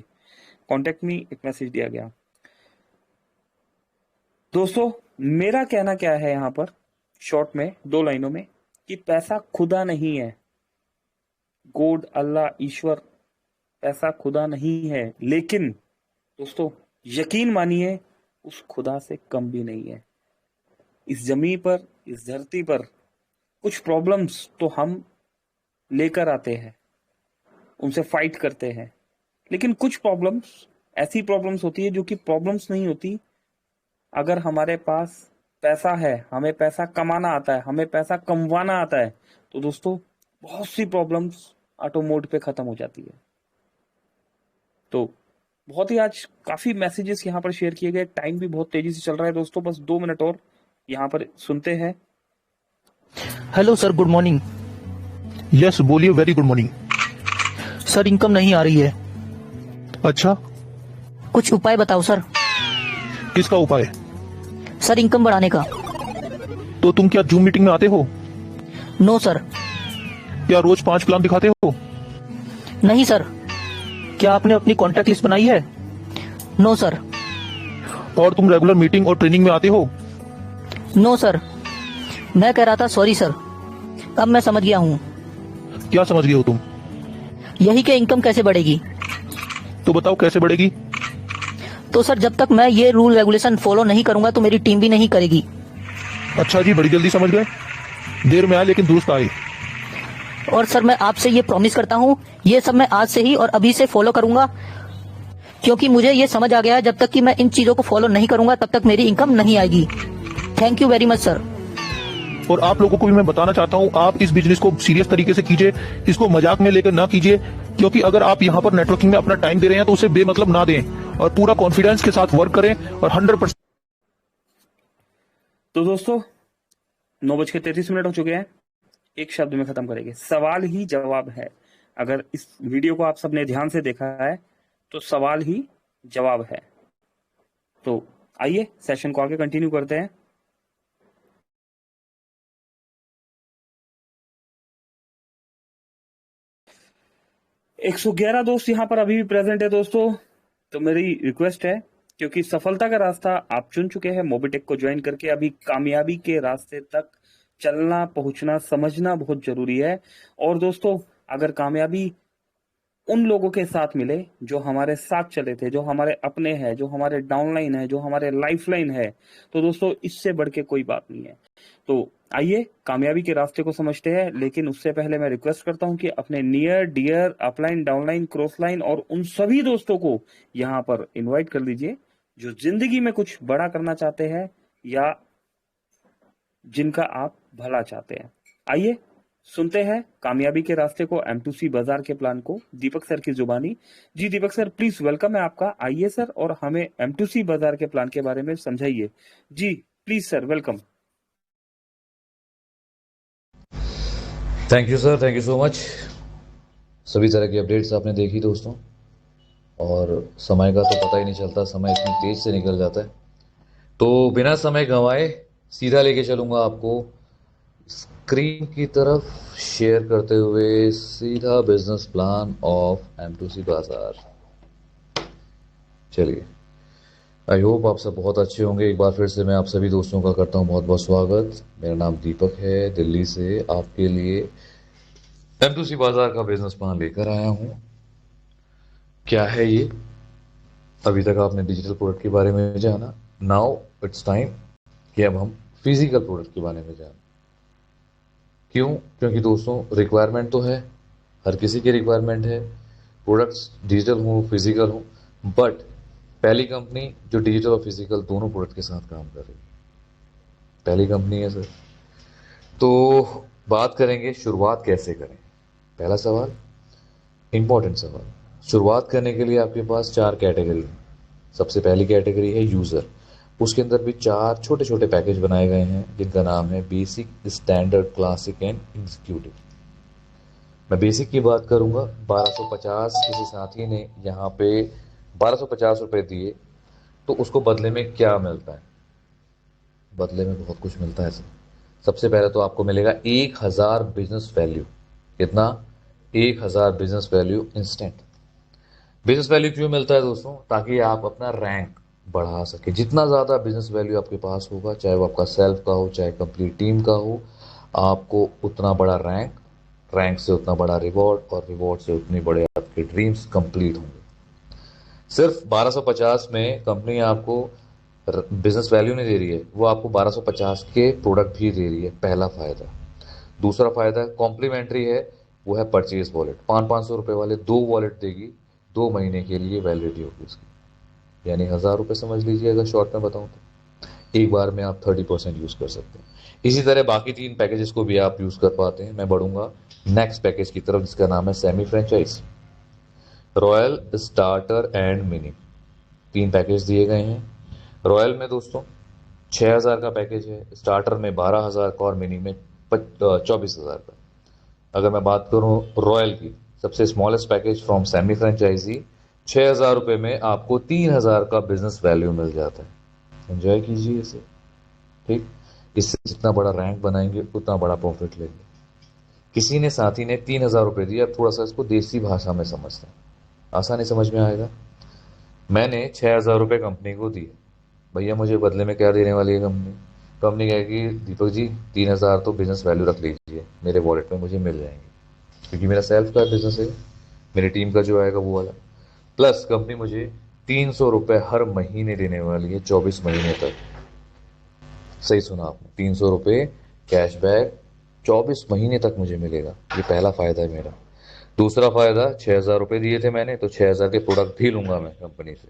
कॉन्टेक्ट मी, एक मैसेज दिया गया। दोस्तों मेरा कहना क्या है यहाँ पर शॉर्ट में 2 लाइनों में, कि पैसा खुदा नहीं है। गॉड, अल्लाह, ईश्वर, पैसा खुदा नहीं है, लेकिन दोस्तों यकीन मानिए उस खुदा से कम भी नहीं है। इस जमीन पर, इस धरती पर कुछ प्रॉब्लम्स तो हम लेकर आते हैं, उनसे फाइट करते हैं, लेकिन कुछ प्रॉब्लम्स ऐसी प्रॉब्लम्स होती है जो कि प्रॉब्लम्स नहीं होती। अगर हमारे पास पैसा है, हमें पैसा कमाना आता है, हमें पैसा कमवाना आता है, तो दोस्तों बहुत सी प्रॉब्लम्स ऑटो मोड पे खत्म हो जाती है। तो बहुत ही आज काफी मैसेजेस यहाँ पर शेयर किए गए। टाइम भी बहुत तेजी से चल रहा है दोस्तों, बस 2 मिनट और यहाँ पर सुनते हैं। Hello sir, good morning. Yes बोलिए, very good morning. Sir income नहीं आ रही है। अच्छा, कुछ उपाय बताओ सर। किसका उपाय? सर इनकम बढ़ाने का। तो तुम क्या जूम मीटिंग में आते हो? No sir. क्या रोज 5 प्लान दिखाते हो? नहीं सर। क्या आपने अपनी कॉन्टैक्ट लिस्ट बनाई है? No sir. और तुम रेगुलर मीटिंग और ट्रेनिंग में आते हो? No sir. मैं कह रहा था सॉरी सर, अब मैं समझ गया हूँ। क्या समझ गए हो तुम? यही कि इनकम कैसे बढ़ेगी। तो बताओ कैसे बढ़ेगी? तो सर जब तक मैं ये रूल रेगुलेशन फॉलो नहीं करूंगा तो मेरी टीम भी नहीं करेगी। अच्छा जी, बड़ी जल्दी समझ गए। देर में आए लेकिन दुरुस्त आए। और सर मैं आपसे ये प्रॉमिस करता हूँ, ये सब मैं आज से ही और अभी से फॉलो करूंगा, क्योंकि मुझे ये समझ आ गया है जब तक कि मैं इन चीजों को फॉलो नहीं करूंगा तब तक मेरी इनकम नहीं आएगी। Thank you very much sir. और आप लोगों को भी मैं बताना चाहता हूँ, आप इस बिजनेस को सीरियस तरीके से कीजिए, इसको मजाक में लेकर ना कीजिए, क्योंकि अगर आप यहाँ पर नेटवर्किंग में अपना टाइम दे रहे हैं तो उसे बेमतलब ना दें और पूरा कॉन्फिडेंस के साथ वर्क करें और 100%। तो दोस्तों 9:33 हो चुके हैं। एक शब्द में खत्म करेंगे, सवाल ही जवाब है। अगर इस वीडियो को आप सबने ध्यान से देखा है तो सवाल ही जवाब है। तो आइए सेशन को आगे कंटिन्यू करते हैं। एक 111 दोस्त यहाँ पर अभी भी प्रेजेंट है दोस्तों, तो मेरी रिक्वेस्ट है क्योंकि सफलता का रास्ता आप चुन चुके हैं। मोबिटेक को ज्वाइन करके अभी कामयाबी के रास्ते तक चलना, पहुंचना, समझना बहुत जरूरी है। और दोस्तों, अगर कामयाबी उन लोगों के साथ मिले जो हमारे साथ चले थे, जो हमारे अपने हैं, जो हमारे डाउनलाइन है, जो हमारे लाइफलाइन है, तो दोस्तों इससे बढ़ के कोई बात नहीं है। तो आइए कामयाबी के रास्ते को समझते हैं। लेकिन उससे पहले मैं रिक्वेस्ट करता हूं कि अपने near dear, upline, downline, cross line और उन सभी दोस्तों को यहाँ पर इनवाइट कर लीजिए जो जिंदगी में कुछ बड़ा करना चाहते हैं या जिनका आप भला चाहते हैं। आइए सुनते हैं कामयाबी के रास्ते को, M2C बाजार के प्लान को दीपक सर की जुबानी। जी दीपक सर, प्लीज वेलकम है आपका। आइए सर और हमें M2C बाजार के प्लान के बारे में समझाइए। जी please sir, welcome. Thank you sir, thank you so much. सभी तरह की अपडेट्स आपने देखी दोस्तों, और समय का तो पता ही नहीं चलता, समय इतनी तेज से निकल जाता है। तो बिना समय गंवाए सीधा लेके चलूंगा आपको स्क्रीन की तरफ, शेयर करते हुए सीधा बिजनेस प्लान ऑफ M2C बाजार। चलिए, आई होप आप सब बहुत अच्छे होंगे। एक बार फिर से मैं आप सभी दोस्तों का करता हूं बहुत बहुत स्वागत। मेरा नाम दीपक है, दिल्ली से आपके लिए M2C बाजार का बिजनेस प्लान लेकर आया हूं। क्या है ये? अभी तक आपने डिजिटल प्रोडक्ट के बारे में जाना, नाउ इट्स टाइम कि अब हम फिजिकल प्रोडक्ट के बारे में जाना। क्यों? क्योंकि दोस्तों रिक्वायरमेंट तो है, हर किसी की रिक्वायरमेंट है, प्रोडक्ट्स डिजिटल हो फिजिकल हो, बट पहली कंपनी जो डिजिटल और फिजिकल दोनों प्रोडक्ट के साथ काम कर रही है, पहली कंपनी है सर। तो बात करेंगे शुरुआत कैसे करें। पहला सवाल, इंपॉर्टेंट सवाल। शुरुआत करने के लिए आपके पास 4 कैटेगरी है। सबसे पहली कैटेगरी है यूज़र। उसके अंदर भी 4 छोटे छोटे पैकेज बनाए गए हैं जिनका नाम है basic, standard, classic and executive. मैं बेसिक की बात करूंगा। 1250 किसी साथी ने यहाँ पे 1250 रुपए दिए, तो उसको बदले में क्या मिलता है? बदले में बहुत कुछ मिलता है सर। सबसे पहले तो आपको मिलेगा 1000 बिजनेस वैल्यू। कितना? 1000 business value instant. Business value क्यों मिलता है दोस्तों? ताकि आप अपना रैंक बढ़ा सके। जितना ज़्यादा बिजनेस वैल्यू आपके पास होगा, चाहे वो आपका सेल्फ का हो चाहे कंप्लीट टीम का हो, आपको उतना बड़ा रैंक, रैंक से उतना बड़ा रिवॉर्ड, और रिवॉर्ड से उतने बड़े आपके ड्रीम्स कंप्लीट होंगे। सिर्फ 1250 में कंपनी आपको बिजनेस वैल्यू नहीं दे रही है, वो आपको 1250 के प्रोडक्ट भी दे रही है। पहला फायदा। दूसरा फायदा कॉम्प्लीमेंट्री है, वो है परचेज वॉलेट। 500 रुपये वाले 2 वॉलेट देगी, 2 महीने के लिए वैलिडिटी होगी उसकी। यानी 1000 रुपये समझ लीजिए, अगर शॉर्ट में बताऊं तो एक बार में आप 30% यूज़ कर सकते हैं। इसी तरह बाकी 3 पैकेजेस को भी आप यूज़ कर पाते हैं। मैं बढ़ूंगा नेक्स्ट पैकेज की तरफ, जिसका नाम है semi franchise, royal, starter and mini. 3 package दिए गए हैं। रॉयल में दोस्तों 6000 का पैकेज है, स्टार्टर में 12000 का और मिनी में 24000 का। अगर मैं बात करूं रॉयल की, सबसे smallest package from semi franchise, 6000 रुपये में आपको 3000 का बिजनेस वैल्यू मिल जाता है। एंजॉय कीजिए इसे, ठीक। इससे जितना बड़ा रैंक बनाएंगे उतना बड़ा प्रॉफिट लेंगे। किसी ने, साथी ने 3000 रुपये दिए। अब थोड़ा सा इसको देसी भाषा में समझते हैं, आसानी समझ में आएगा। मैंने 6000 रुपये कंपनी को दिए। भैया मुझे बदले में क्या देने वाली है कंपनी? कंपनी कहेगी दीपक जी 3000 तो बिजनेस वैल्यू रख लीजिए, मेरे वॉलेट में मुझे मिल जाएंगे, क्योंकि मेरा सेल्फ का बिजनेस है, मेरी टीम का जो आएगा वो वाला। प्लस कंपनी मुझे 300 रुपये हर महीने देने वाली है, 24 महीने तक। सही सुना आपने, 300 रुपये कैशबैक 24 महीने तक मुझे मिलेगा। ये पहला फायदा है मेरा। दूसरा फायदा, 6000 रुपये दिए थे मैंने, तो 6000 के प्रोडक्ट भी लूंगा मैं कंपनी से।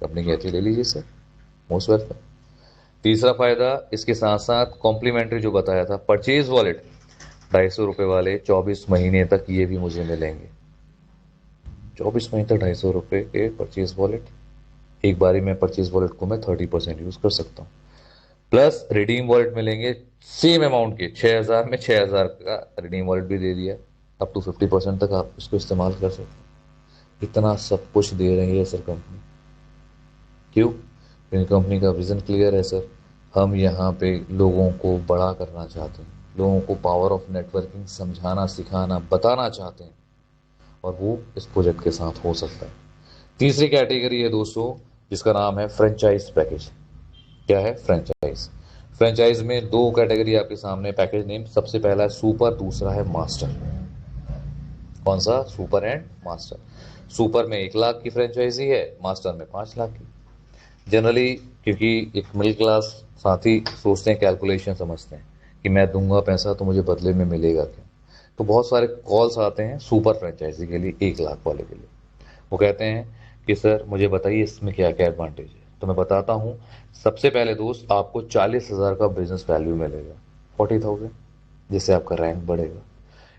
कंपनी कहती है ले लीजिए सर, मोस्ट वेलकम। तीसरा फायदा, इसके साथ साथ कॉम्प्लीमेंट्री जो बताया था, परचेज वॉलेट 250 रुपये वाले 24 महीने तक ये भी मुझे मिलेंगे। 24 महीने तक 250 रुपये के परचेज वॉलेट। एक बारी में परचेज वॉलेट को मैं 30% यूज कर सकता हूँ। प्लस रिडीम वॉलेट मिलेंगे सेम अमाउंट के, 6000 में 6000 का रिडीम वॉलेट भी दे दिया। अप टू 50% तक आप इसको इस्तेमाल कर सकते हैं। इतना सब कुछ दे रही है सर कंपनी। क्यों? क्योंकि कंपनी का विजन क्लियर है सर। हम यहाँ पे लोगों को बड़ा करना चाहते हैं, लोगों को पावर ऑफ नेटवर्किंग समझाना, सिखाना, बताना चाहते हैं, और वो इस प्रोजेक्ट के साथ हो सकता है। तीसरी कैटेगरी है दोस्तों जिसका नाम है फ्रेंचाइज पैकेज। क्या है? फ्रेंचाइज। फ्रेंचाइज में दो कैटेगरी आपके सामने पैकेज नेम। सबसे पहला है सुपर, दूसरा है मास्टर। कौन सा? Super and master. सुपर में 1 लाख की फ्रेंचाइजी है, मास्टर में 5 लाख की। जनरली क्योंकि एक मिडिल क्लास साथी सोचते हैं, कैलकुलेशन समझते हैं कि मैं दूंगा पैसा तो मुझे बदले में मिलेगा क्या, तो बहुत सारे कॉल्स आते हैं सुपर फ्रेंचाइजी के लिए, 1 लाख वाले के लिए। वो कहते हैं कि सर मुझे बताइए इसमें क्या क्या एडवांटेज है। तो मैं बताता हूँ। सबसे पहले दोस्त, आपको 40,000 का बिजनेस वैल्यू मिलेगा, 40,000, जिससे आपका रैंक बढ़ेगा।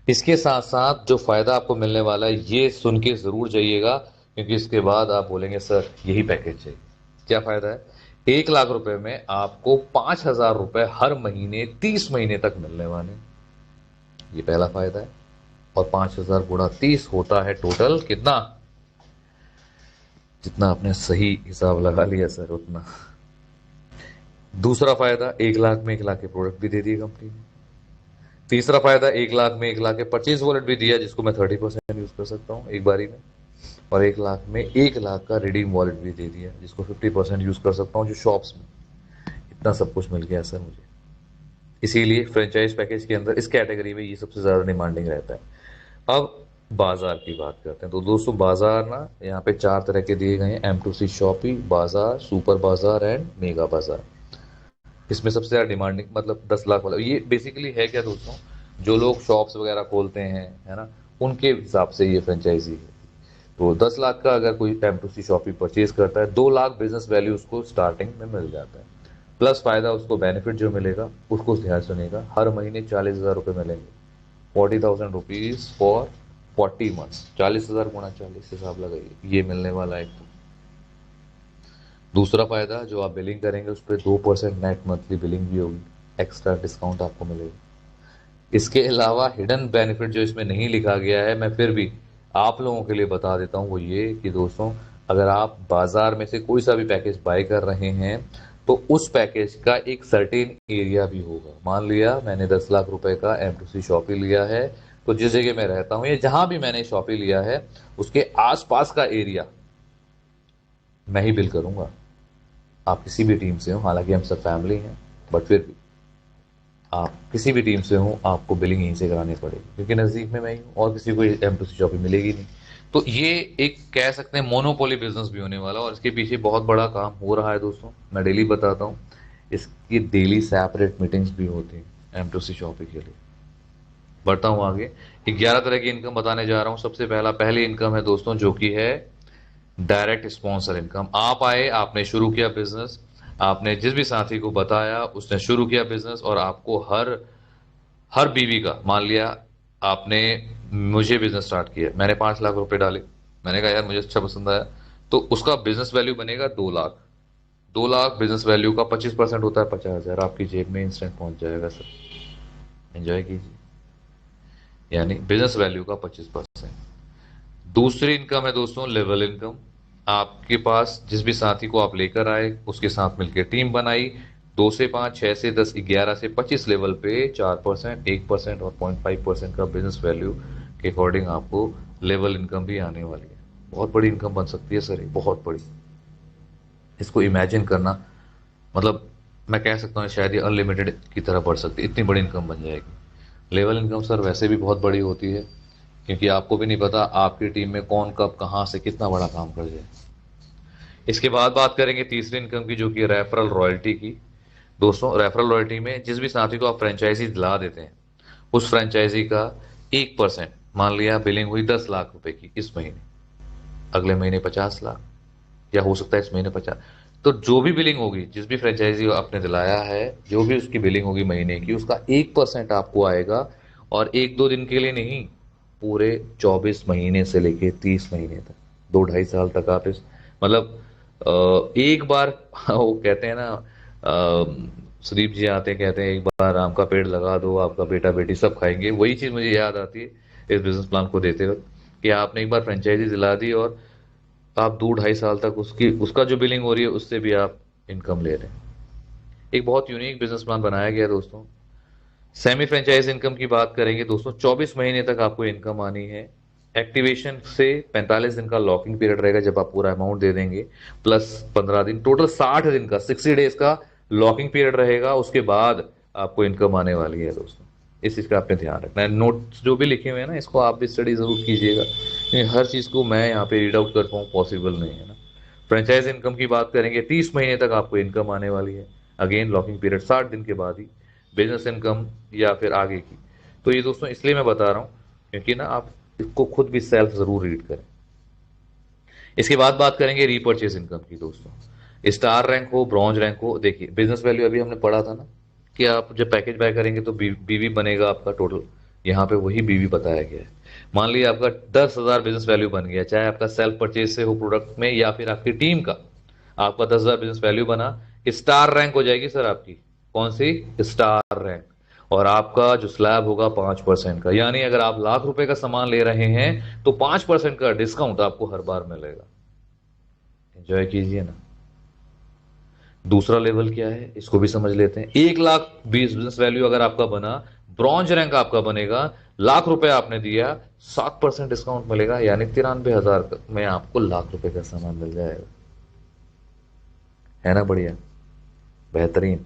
इसके साथ साथ जो फायदा आपको मिलने वाला है, ये सुन के जरूर जाइएगा, क्योंकि इसके बाद आप बोलेंगे सर यही पैकेज चाहिए। क्या फायदा है? 1 लाख रुपए में आपको 5,000 रुपए हर महीने 30 महीने तक मिलने वाले हैं। ये पहला फायदा है। और 5,000 गुणा 30 होता है टोटल कितना? जितना आपने सही हिसाब लगा लिया सर उतना। दूसरा फायदा, 1 लाख में 1 लाख के प्रोडक्ट भी दे दिए कंपनी ने। तीसरा फायदा, 1 लाख में 1 लाख के परचेज वॉलेट भी दिया, जिसको मैं 30% यूज कर सकता हूँ एक बारी में। और 1 लाख में 1 लाख का रिडीम वॉलेट भी दे दिया, जिसको 50% यूज कर सकता हूँ जो शॉप्स में। इतना सब कुछ मिल गया सर मुझे। इसीलिए फ्रेंचाइज पैकेज के अंदर इस कैटेगरी में ये सबसे ज्यादा डिमांडिंग रहता है। अब बाजार की बात करते हैं। तो दोस्तों बाजार ना, यहाँ पे 4 तरह के दिए गए हैं, M2C शॉपी बाजार, सुपर बाजार एंड मेगा बाजार। इसमें सबसे ज्यादा डिमांडिंग मतलब 10 लाख वाला, ये बेसिकली है क्या दोस्तों, जो लोग शॉप्स वगैरह खोलते हैं, है ना, उनके हिसाब से ये फ्रेंचाइजी है। तो 10 लाख का अगर कोई M2C शॉपी परचेज करता है, 2 लाख बिजनेस वैल्यू उसको स्टार्टिंग में मिल जाता है। प्लस फायदा उसको बेनिफिट जो मिलेगा उसको ध्यान सुनेगा, हर महीने 40,000 रुपये मिलेंगे, 40,000 रुपीज फॉर 40 मंथ्स। 40,000 गुणा 40 हिसाब लगाइए, ये मिलने वाला है। दूसरा फायदा, जो आप बिलिंग करेंगे उस पर 2% नेट मंथली बिलिंग भी होगी, एक्स्ट्रा डिस्काउंट आपको मिलेगा। इसके अलावा हिडन बेनिफिट जो इसमें नहीं लिखा गया है, मैं फिर भी आप लोगों के लिए बता देता हूं, वो ये कि दोस्तों अगर आप बाजार में से कोई सा भी पैकेज बाय कर रहे हैं तो उस पैकेज का एक सर्टेन एरिया भी होगा। मान लिया मैंने 10 लाख रुपए का M2C शॉपी लिया है, तो जिस जगह मैं रहता हूं या जहां भी मैंने शॉपी लिया है उसके आसपास का एरिया मैं ही बिल करूंगा। आप किसी भी टीम से हो, हालांकि हम सब फैमिली हैं, बट फिर भी आप किसी भी टीम से हो, आपको बिलिंग यहीं से करानी पड़ेगी, क्योंकि नजदीक में मैं ही हूं और किसी को M2C शॉपिंग मिलेगी नहीं। तो ये एक कह सकते हैं मोनोपोली बिजनेस भी होने वाला, और इसके पीछे बहुत बड़ा काम हो रहा है दोस्तों। मैं डेली बताता हूँ, इसकी डेली सेपरेट मीटिंग्स भी होती हैं M2C शॉपिंग के लिए। बढ़ता हूँ आगे। 11 तरह की इनकम बताने जा रहा हूँ। सबसे पहली इनकम है दोस्तों, जो कि है डायरेक्ट स्पॉन्सर इनकम। आप आए, आपने शुरू किया बिजनेस, आपने जिस भी साथी को बताया उसने शुरू किया बिजनेस, और आपको हर हर बीवी का, मान लिया आपने मुझे बिजनेस स्टार्ट किया, मैंने 5 लाख रुपए डाले, मैंने कहा यार मुझे अच्छा पसंद आया, तो उसका बिजनेस वैल्यू बनेगा 2 लाख। 2 लाख बिजनेस वैल्यू का 25% होता है 50,000, आपकी जेब में इंस्टेंट पहुंच जाएगा सर। एंजॉय कीजिए, यानी बिजनेस वैल्यू का 25%। दूसरी इनकम है दोस्तों लेवल इनकम। आपके पास जिस भी साथी को आप लेकर आए, उसके साथ मिलकर टीम बनाई, 2 से 5, 6 से 10, 11 से 25 लेवल पे 4%, 1% और 0.5% का बिजनेस वैल्यू के अकॉर्डिंग आपको लेवल इनकम भी आने वाली है। बहुत बड़ी इनकम बन सकती है सर, ये बहुत बड़ी। इसको इमेजिन करना, मतलब मैं कह सकता हूँ शायद ये अनलिमिटेड की तरह बढ़ सकती है, इतनी बड़ी इनकम बन जाएगी। लेवल इनकम सर वैसे भी बहुत बड़ी होती है, क्योंकि आपको भी नहीं पता आपकी टीम में कौन कब कहां से कितना बड़ा काम कर जाए। इसके बाद बात करेंगे तीसरी इनकम की, जो कि रेफरल रॉयल्टी की। दोस्तों रेफरल रॉयल्टी में जिस भी साथी को आप फ्रेंचाइजी दिला देते हैं, उस फ्रेंचाइजी का 1%, मान लिया बिलिंग हुई 10 लाख रुपए की इस महीने, अगले महीने 50 लाख, या हो सकता है इस महीने 50, तो जो भी बिलिंग होगी, जिस भी फ्रेंचाइजी आपने दिलाया है, जो भी उसकी बिलिंग होगी महीने की, उसका 1% आपको आएगा। और 1-2 दिन के लिए नहीं, पूरे 24 महीने से लेके 30 महीने तक, 2-2.5 साल तक आप इस, मतलब एक बार वो कहते हैं ना, सुदीप जी आते हैं कहते हैं एक बार आम का पेड़ लगा दो, आपका बेटा बेटी सब खाएंगे। वही चीज मुझे याद आती है इस बिजनेस प्लान को देते वक्त, कि आपने एक बार फ्रेंचाइजी दिला दी और आप 2-2.5 साल तक उसका जो बिलिंग हो रही है उससे भी आप इनकम ले रहे हैं। एक बहुत यूनिक बिजनेस प्लान बनाया गया दोस्तों। सेमी फ्रेंचाइज इनकम की बात करेंगे दोस्तों, 24 महीने तक आपको इनकम आनी है, एक्टिवेशन से 45 दिन का लॉकिंग पीरियड रहेगा जब आप पूरा अमाउंट दे देंगे, प्लस 15 दिन, टोटल 60 दिन का 60 डेज का लॉकिंग पीरियड रहेगा। उसके बाद आपको इनकम आने वाली है दोस्तों, इस चीज़ का आपने ध्यान रखना है। नोट्स जो भी लिखे हुए हैं ना, इसको आप भी स्टडी जरूर कीजिएगा, क्योंकि हर चीज़ को मैं यहाँ पे रीड आउट कर पाऊँ पॉसिबल नहीं है ना। फ्रेंचाइज इनकम की बात करेंगे, 30 महीने तक आपको इनकम आने वाली है। अगेन लॉकिंग पीरियड 60 दिन के बाद ही। बिजनेस इनकम या फिर आगे की, तो ये दोस्तों इसलिए मैं बता रहा हूँ क्योंकि ना आप इसको खुद भी सेल्फ जरूर रीड करें। इसके बाद बात करेंगे रीपर्चेज इनकम की दोस्तों। स्टार रैंक हो, ब्रॉन्ज रैंक हो, देखिए बिजनेस वैल्यू अभी हमने पढ़ा था ना कि आप जब पैकेज बाय करेंगे तो बीवी बनेगा आपका टोटल, यहाँ पे वही बीवी बताया गया है। मान लीजिए आपका 10,000 बिजनेस वैल्यू बन गया, चाहे आपका सेल्फ परचेज से हो प्रोडक्ट में या फिर आपकी टीम का, आपका 10,000 बिजनेस वैल्यू बना, स्टार रैंक हो जाएगी सर आपकी। कौन सी? Star rank. और आपका जो स्लैब होगा 5% का, यानी अगर आप लाख रुपए का सामान ले रहे हैं तो 5% का डिस्काउंट आपको हर बार मिलेगा। एंजॉय कीजिए ना। दूसरा लेवल क्या है इसको भी समझ लेते हैं। 1,20,000 बिजनेस वैल्यू अगर आपका बना, ब्रॉन्ज रैंक आपका बनेगा, लाख रुपए आपने दिया, 7% डिस्काउंट मिलेगा, यानी 93,000 में आपको लाख रुपए का सामान मिल जाएगा। है ना बढ़िया, बेहतरीन।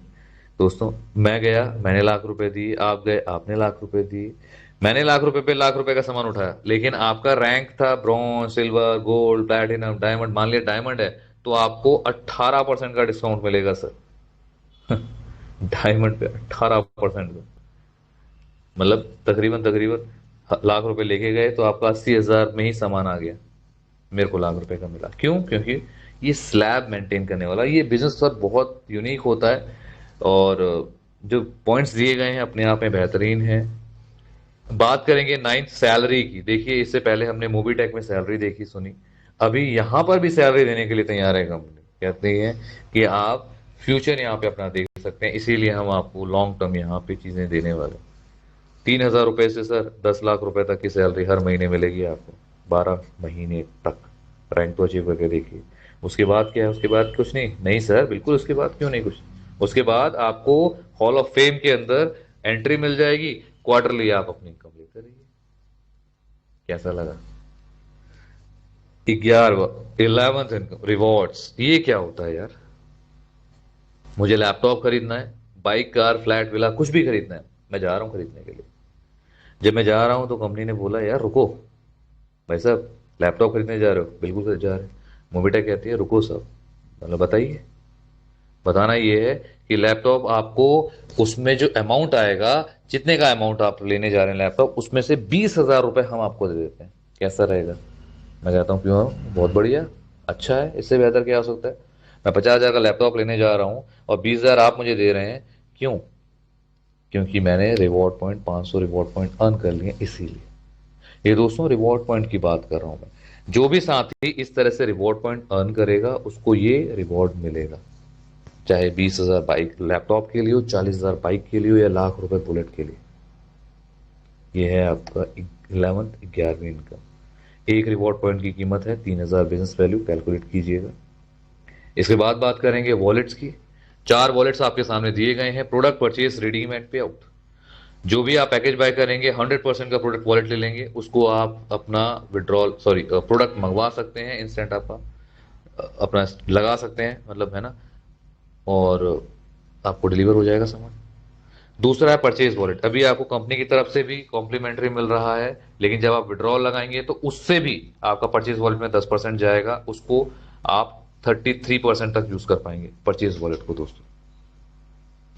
दोस्तों मैं गया, मैंने लाख रुपए दिए, आप गए, आपने लाख रुपए दिए, मैंने लाख रुपए पे लाख रुपए का सामान उठाया, लेकिन आपका रैंक था bronze, silver, gold, platinum, diamond. मान लिया डायमंड है तो आपको 18% का डिस्काउंट मिलेगा सर। डायमंड पे 18% का, मतलब तकरीबन तकरीबन लाख रुपए लेके गए तो आपका 80,000 में ही सामान आ गया, मेरे को लाख रुपए का मिला। क्यों? क्योंकि ये स्लैब मेंटेन करने वाला ये बिजनेस सर बहुत यूनिक होता है, और जो पॉइंट्स दिए गए हैं अपने आप में बेहतरीन है। बात करेंगे 9th सैलरी की। देखिए इससे पहले हमने मूवी टेक में सैलरी देखी सुनी, अभी यहां पर भी सैलरी देने के लिए तैयार है कंपनी। कहते हैं कि आप फ्यूचर यहाँ पे अपना देख सकते हैं, इसीलिए हम आपको लॉन्ग टर्म यहाँ पे चीजें देने वाले। 3,000 रुपए से सर 10 लाख रुपए तक की सैलरी हर महीने मिलेगी आपको, 12 महीने तक। रैंक तो अचीव करके देखिए। उसके बाद क्या है? उसके बाद कुछ नहीं। नहीं सर, बिल्कुल उसके बाद क्यों नहीं कुछ? उसके बाद आपको हॉल ऑफ फेम के अंदर एंट्री मिल जाएगी, क्वार्टरली आप अपनी इनकम लेते रहिए। कैसा लगा? 11th income rewards. ये क्या होता है यार? मुझे लैपटॉप खरीदना है, बाइक, कार, फ्लैट, विला, कुछ भी खरीदना है, मैं जा रहा हूं खरीदने के लिए। जब मैं जा रहा हूं तो कंपनी ने बोला यार रुको भाई साहब, लैपटॉप खरीदने जा रहे हो? बिल्कुल सर जा रहे हैं। मोबिटेक कहती है रुको सब, मतलब बताइए। बताना ये है कि लैपटॉप आपको उसमें जो अमाउंट आएगा, जितने का अमाउंट आप लेने जा रहे हैं लैपटॉप, उसमें से 20,000 रुपए हम आपको दे देते हैं। कैसा रहेगा? मैं कहता हूँ क्यों, बहुत बढ़िया, अच्छा है, इससे बेहतर क्या हो सकता है? मैं 50,000 का लैपटॉप लेने जा रहा हूँ और 20,000 आप मुझे दे रहे हैं, क्यों? क्योंकि मैंने reward point 500 reward point earn कर लिए, इसीलिए। ये दोस्तों रिवॉर्ड पॉइंट की बात कर रहा हूं मैं। जो भी साथी इस तरह से रिवॉर्ड पॉइंट अर्न करेगा उसको ये रिवॉर्ड मिलेगा, चाहे 20,000 बाइक लैपटॉप के लिए हो, 40,000 बाइक के लिए हो, या लाख रुपए बुलेट के लिए। ये है आपका 11वीं इनकम। एक रिवॉर्ड पॉइंट की कीमत है 3,000 बिजनेस वैल्यू, कैलकुलेट कीजिएगा। इसके बाद बात करेंगे वॉलेट्स की। 4 वॉलेट्स आपके सामने दिए गए हैं। प्रोडक्ट परचेज, रिडीम एंड पे आउट। जो भी आप पैकेज बाय करेंगे 100% का प्रोडक्ट वॉलेट ले लेंगे, उसको आप अपना विड्रॉल प्रोडक्ट मंगवा सकते हैं, इंस्टेंट आपका अपना लगा सकते हैं, मतलब है ना, और आपको डिलीवर हो जाएगा सामान। दूसरा है परचेज वॉलेट। अभी आपको कंपनी की तरफ से भी कॉम्प्लीमेंट्री मिल रहा है, लेकिन जब आप विड्रॉल लगाएंगे तो उससे भी आपका परचेज वॉलेट में 10% जाएगा, उसको आप 33% तक यूज कर पाएंगे परचेज वॉलेट को दोस्तों।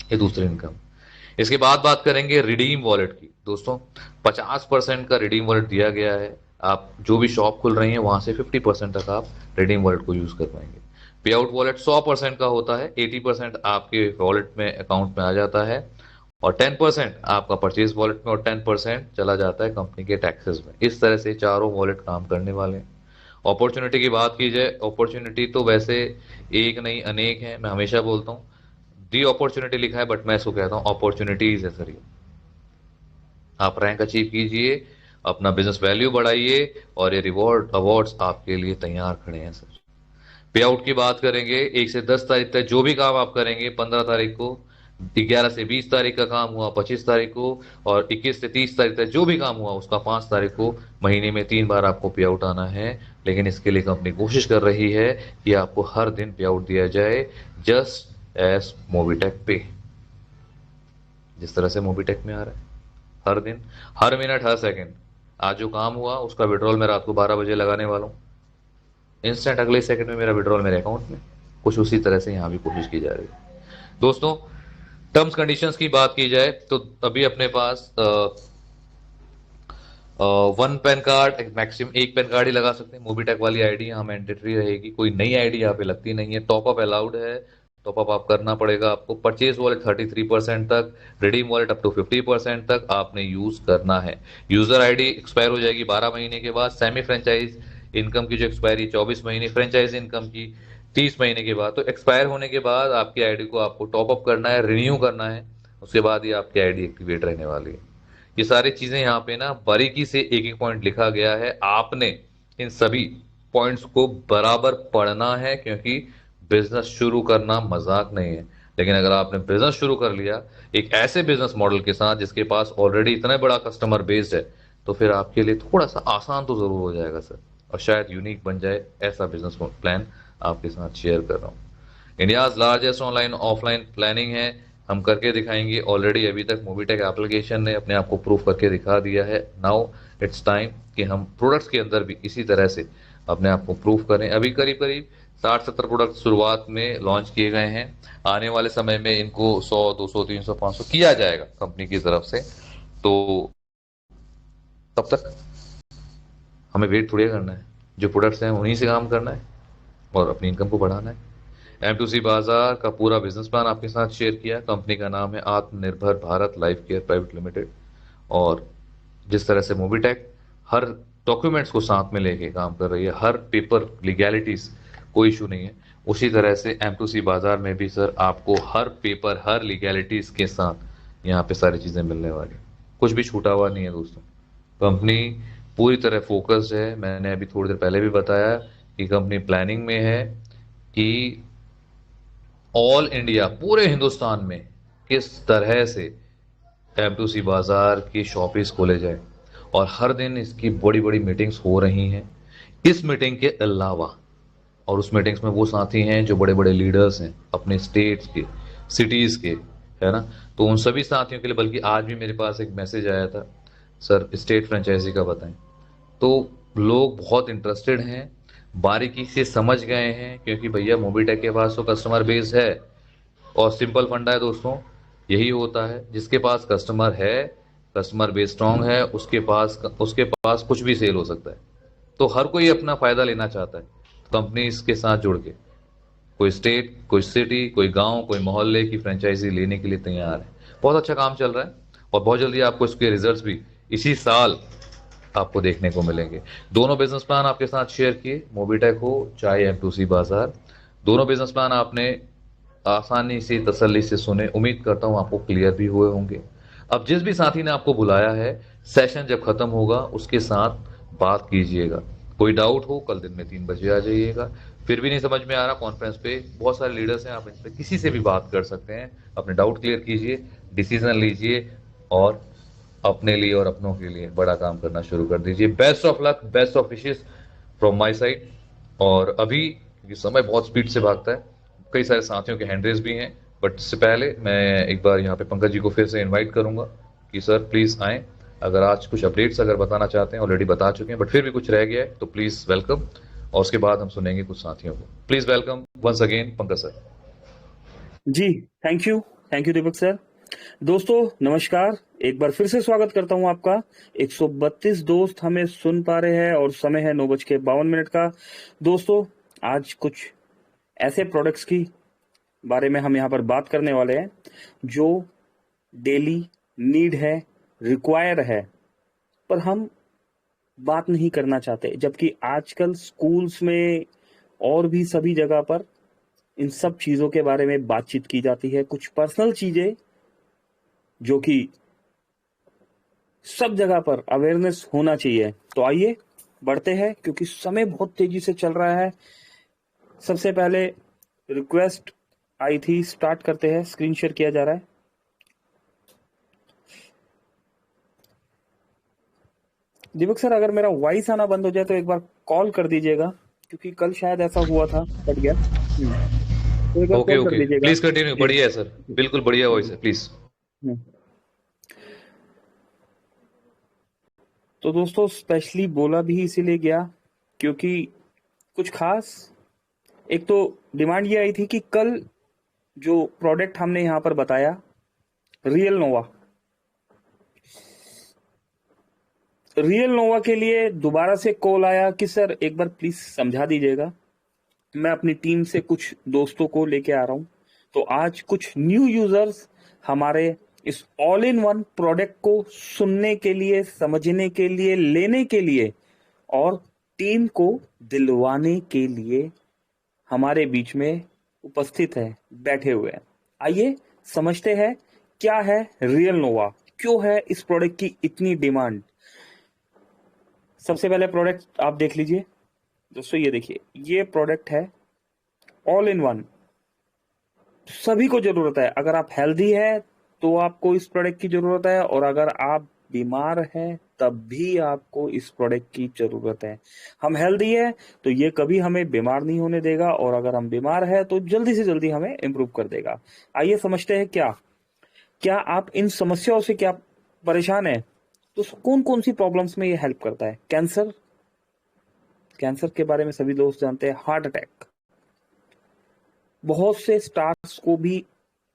ये दूसरी इनकम। इसके बाद बात करेंगे रिडीम वॉलेट की दोस्तों। 50% का रिडीम वॉलेट दिया गया है। आप जो भी शॉप खुल रही है वहां से 50% तक आप रिडीम वॉलेट को यूज कर पाएंगे। पे आउट वॉलेट 100% का होता है, 80% आपके वॉलेट में अकाउंट में आ जाता है, और 10% आपका परचेज वॉलेट में, और 10% चला जाता है कंपनी के टैक्सेस में। इस तरह से चारों वॉलेट काम करने वाले हैं। अपॉर्चुनिटी की बात की जाए, अपॉर्चुनिटी तो वैसे एक नहीं अनेक है। मैं हमेशा बोलता हूँ दी अपॉर्चुनिटी लिखा है, बट मैं इसको कहता हूं अपॉर्चुनिटीज है सर ये। आप रैंक अचीव कीजिए, अपना बिजनेस वैल्यू बढ़ाइए, और ये रिवॉर्ड अवार्ड्स आपके लिए तैयार खड़े हैं सर। पे आउट की बात करेंगे, 1 से 10 तारीख तक जो भी काम आप करेंगे, 15 तारीख को 11 से 20 तारीख का काम हुआ 25 तारीख को, और 21 से 30 तारीख तक जो भी काम हुआ उसका 5 तारीख को महीने में 3 बार आपको पे आउट आना है। लेकिन इसके लिए कंपनी कोशिश कर रही है कि आपको हर दिन पे आउट दिया जाए, जस्ट एज मोबीटेक पे, जिस तरह से मोबीटेक में आ रहा है। हर दिन, हर मिनट, हर सेकंड। आज जो काम हुआ उसका विड्रॉल मैं रात को 12 बजे लगाने वाला हूँ, इंस्टेंट अगले सेकंड में मेरा विड्रॉल मेरे अकाउंट में। कुछ उसी तरह से यहाँ भी कोशिश की जा रही है। दोस्तों, टर्म्स कंडीशंस की बात की जाए तो अभी अपने पास वन पैन कार्ड, मैक्सिमम एक पैन कार्ड ही लगा सकते हैं। मोबीटेक वाली आईडी यहाँ मैंडेटरी रहेगी, कोई नई आईडी यहाँ पे लगती नहीं है। टॉपअप अलाउड है, टॉपअप आप करना पड़ेगा आपको। परचेज वॉलेट 33% तक, रिडीम वॉलेट अप टू 50% तक आपने यूज करना है। यूजर आईडी एक्सपायर हो जाएगी 12 महीने के बाद। सेमी फ्रेंचाइज इनकम की जो एक्सपायरी 24 महीने, फ्रेंचाइज इनकम की 30 महीने के बाद। तो एक्सपायर होने के बाद आपकी आईडी को आपको टॉपअप करना है, रिन्यू करना है, उसके बाद ही आपकी आईडी एक्टिवेट रहने वाली है। ये सारी चीजें यहाँ पे ना बारीकी से एक एक पॉइंट लिखा गया है, आपने इन सभी पॉइंट्स को बराबर पढ़ना है, क्योंकि बिजनेस शुरू करना मजाक नहीं है। लेकिन अगर आपने बिजनेस शुरू कर लिया एक ऐसे बिजनेस मॉडल के साथ जिसके पास ऑलरेडी इतना बड़ा कस्टमर बेस है, तो फिर आपके लिए थोड़ा सा आसान तो जरूर हो जाएगा सर, और शायद यूनिक बन जाए। ऐसा बिजनेस प्लान आपके साथ शेयर कर रहा हूँ। India's largest online offline planning है, हम करके दिखाएंगे। ऑलरेडी अभी तक मोबीटेक एप्लीकेशन ने अपने आप को प्रूफ करके दिखा दिया है। नाउ इट्स टाइम कि हम प्रोडक्ट्स के अंदर भी इसी तरह से अपने आप को प्रूफ करें। अभी करीब करीब 60-70 प्रोडक्ट शुरुआत में लॉन्च किए गए हैं। आने वाले समय में इनको 100, 200, 300, 500 किया जाएगा कंपनी की तरफ से। तो तब तक हमें वेट थोड़ी करना है, जो प्रोडक्ट्स हैं उन्हीं से काम करना है और अपनी इनकम को बढ़ाना है। M2C बाजार का पूरा बिजनेस प्लान आपके साथ शेयर किया। कंपनी का नाम है आत्मनिर्भर Bharat life care private limited, और जिस तरह से मोबीटेक हर डॉक्यूमेंट्स को साथ में लेके काम कर रही है, हर पेपर लीगैलिटीज कोई इशू नहीं है, उसी तरह से M2C बाजार में भी सर आपको हर पेपर, हर लीगैलिटीज के साथ यहाँ पे सारी चीजें मिलने वाली, कुछ भी छूटा हुआ नहीं है दोस्तों। कंपनी पूरी तरह फोकस्ड है। मैंने अभी थोड़ी देर पहले भी बताया कि कंपनी प्लानिंग में है कि ऑल इंडिया, पूरे हिंदुस्तान में किस तरह से M2C बाजार की शॉपिस खोले जाए, और हर दिन इसकी बड़ी बड़ी मीटिंग्स हो रही हैं। इस मीटिंग के अलावा, और उस मीटिंग्स में वो साथी हैं जो बड़े बड़े लीडर्स हैं अपने स्टेट्स के, सिटीज के, है ना। तो उन सभी साथियों के लिए, बल्कि आज भी मेरे पास एक मैसेज आया था, सर स्टेट फ्रेंचाइजी का बताएं। तो लोग बहुत इंटरेस्टेड हैं, बारीकी से समझ गए हैं, क्योंकि भैया मोबीटेक के पास तो कस्टमर बेस है, और सिंपल फंडा है दोस्तों, यही होता है जिसके पास कस्टमर है, कस्टमर बेस स्ट्रांग है, उसके पास कुछ भी सेल हो सकता है। तो हर कोई अपना फायदा लेना चाहता है। कंपनी इसके साथ जुड़ के कोई स्टेट, कोई सिटी, कोई गांव, कोई मोहल्ले की फ्रेंचाइजी लेने के लिए तैयार है। बहुत अच्छा काम चल रहा है, और बहुत जल्दी आपको इसके रिजल्ट्स भी इसी साल आपको देखने को मिलेंगे। दोनों बिजनेस प्लान आपके साथ शेयर किए, मोबीटेक हो चाहे M2C बाजार, दोनों बिजनेस प्लान आपने आसानी से, तसल्ली से सुने। उम्मीद करता हूं आपको क्लियर भी हुए होंगे। अब जिस भी साथी ने आपको बुलाया है, सेशन जब खत्म होगा उसके साथ बात कीजिएगा। कोई डाउट हो कल दिन में 3 बजे आ जाइएगा। फिर भी नहीं समझ में आ रहा, कॉन्फ्रेंस पे बहुत सारे लीडर्स हैं, आप इन पे किसी से भी बात कर सकते हैं, अपने डाउट क्लियर कीजिए, डिसीजन लीजिए, और अपने लिए और अपनों के लिए बड़ा काम करना शुरू कर दीजिए। Best of luck, best of wishes from my side. और अभी क्योंकि समय बहुत स्पीड से भागता है, कई सारे साथियों के हैंड रेज भी हैं, बट इससे पहले मैं एक बार यहाँ पे पंकज जी को फिर से इनवाइट करूंगा कि सर प्लीज आए। अगर आज कुछ अपडेट्स अगर बताना चाहते हैं, ऑलरेडी बता चुके हैं, बट फिर भी कुछ रह गया है तो प्लीज वेलकम, और उसके बाद हम सुनेंगे कुछ साथियों को। Please welcome once again Pankaj sir. जी, थैंक यू दीपक सर। दोस्तों नमस्कार, एक बार फिर से स्वागत करता हूं आपका। 132 दोस्त हमें सुन पा रहे हैं, और समय है 9:52 का। दोस्तों आज कुछ ऐसे प्रोडक्ट्स की बारे में हम यहाँ पर बात करने वाले हैं जो डेली नीड है, रिक्वायर है, पर हम बात नहीं करना चाहते, जबकि आजकल स्कूल्स में और भी सभी जगह पर इन सब चीजों के बारे में बातचीत की जाती है। कुछ पर्सनल चीजें जो कि सब जगह पर अवेयरनेस होना चाहिए। तो आइए बढ़ते हैं, क्योंकि समय बहुत तेजी से चल रहा है। सबसे पहले रिक्वेस्ट आई थी, स्टार्ट करते हैं। स्क्रीन शेयर किया जा रहा है। दीपक सर, अगर मेरा वॉइस आना बंद हो जाए तो एक बार कॉल कर दीजिएगा, क्योंकि कल शायद ऐसा हुआ था, कट गया। तो एक बार ओके कॉल कर ओके, दीजिएगा। प्लीज कंटिन्यू, जी। बढ़िया है सर, बिल्कुल बढ़िया वॉइस है, प्लीज। हम्म। तो दोस्तों, स्पेशली बोला भी इसीलिए गया क्योंकि कुछ खास, एक तो डिमांड ये आई थी कि कल जो प्रोडक्ट हमने यहाँ पर बताया, रियल नोवा, रियल नोवा के लिए दोबारा से कॉल आया कि सर एक बार प्लीज समझा दीजिएगा। मैं अपनी टीम से कुछ दोस्तों को लेके आ रहा हूं, तो आज कुछ न्यू यूजर्स हमारे इस ऑल इन वन प्रोडक्ट को सुनने के लिए, समझने के लिए, लेने के लिए और टीम को दिलवाने के लिए हमारे बीच में उपस्थित है, बैठे हुए हैं। आइए समझते हैं क्या है रियल नोवा, क्यों है इस प्रोडक्ट की इतनी डिमांड। सबसे पहले प्रोडक्ट आप देख लीजिए दोस्तों, ये देखिए, ये प्रोडक्ट है ऑल इन वन, सभी को जरूरत है। अगर आप हेल्दी है तो आपको इस प्रोडक्ट की जरूरत है, और अगर आप बीमार है तब भी आपको इस प्रोडक्ट की जरूरत है। हम हेल्दी है तो ये कभी हमें बीमार नहीं होने देगा, और अगर हम बीमार है तो जल्दी से जल्दी हमें इंप्रूव कर देगा। आइए समझते हैं क्या क्या आप इन समस्याओं से क्या परेशान है, तो कौन कौन सी प्रॉब्लम्स में ये हेल्प करता है। कैंसर, कैंसर के बारे में सभी दोस्त जानते हैं। हार्ट अटैक, बहुत से स्टार्स को भी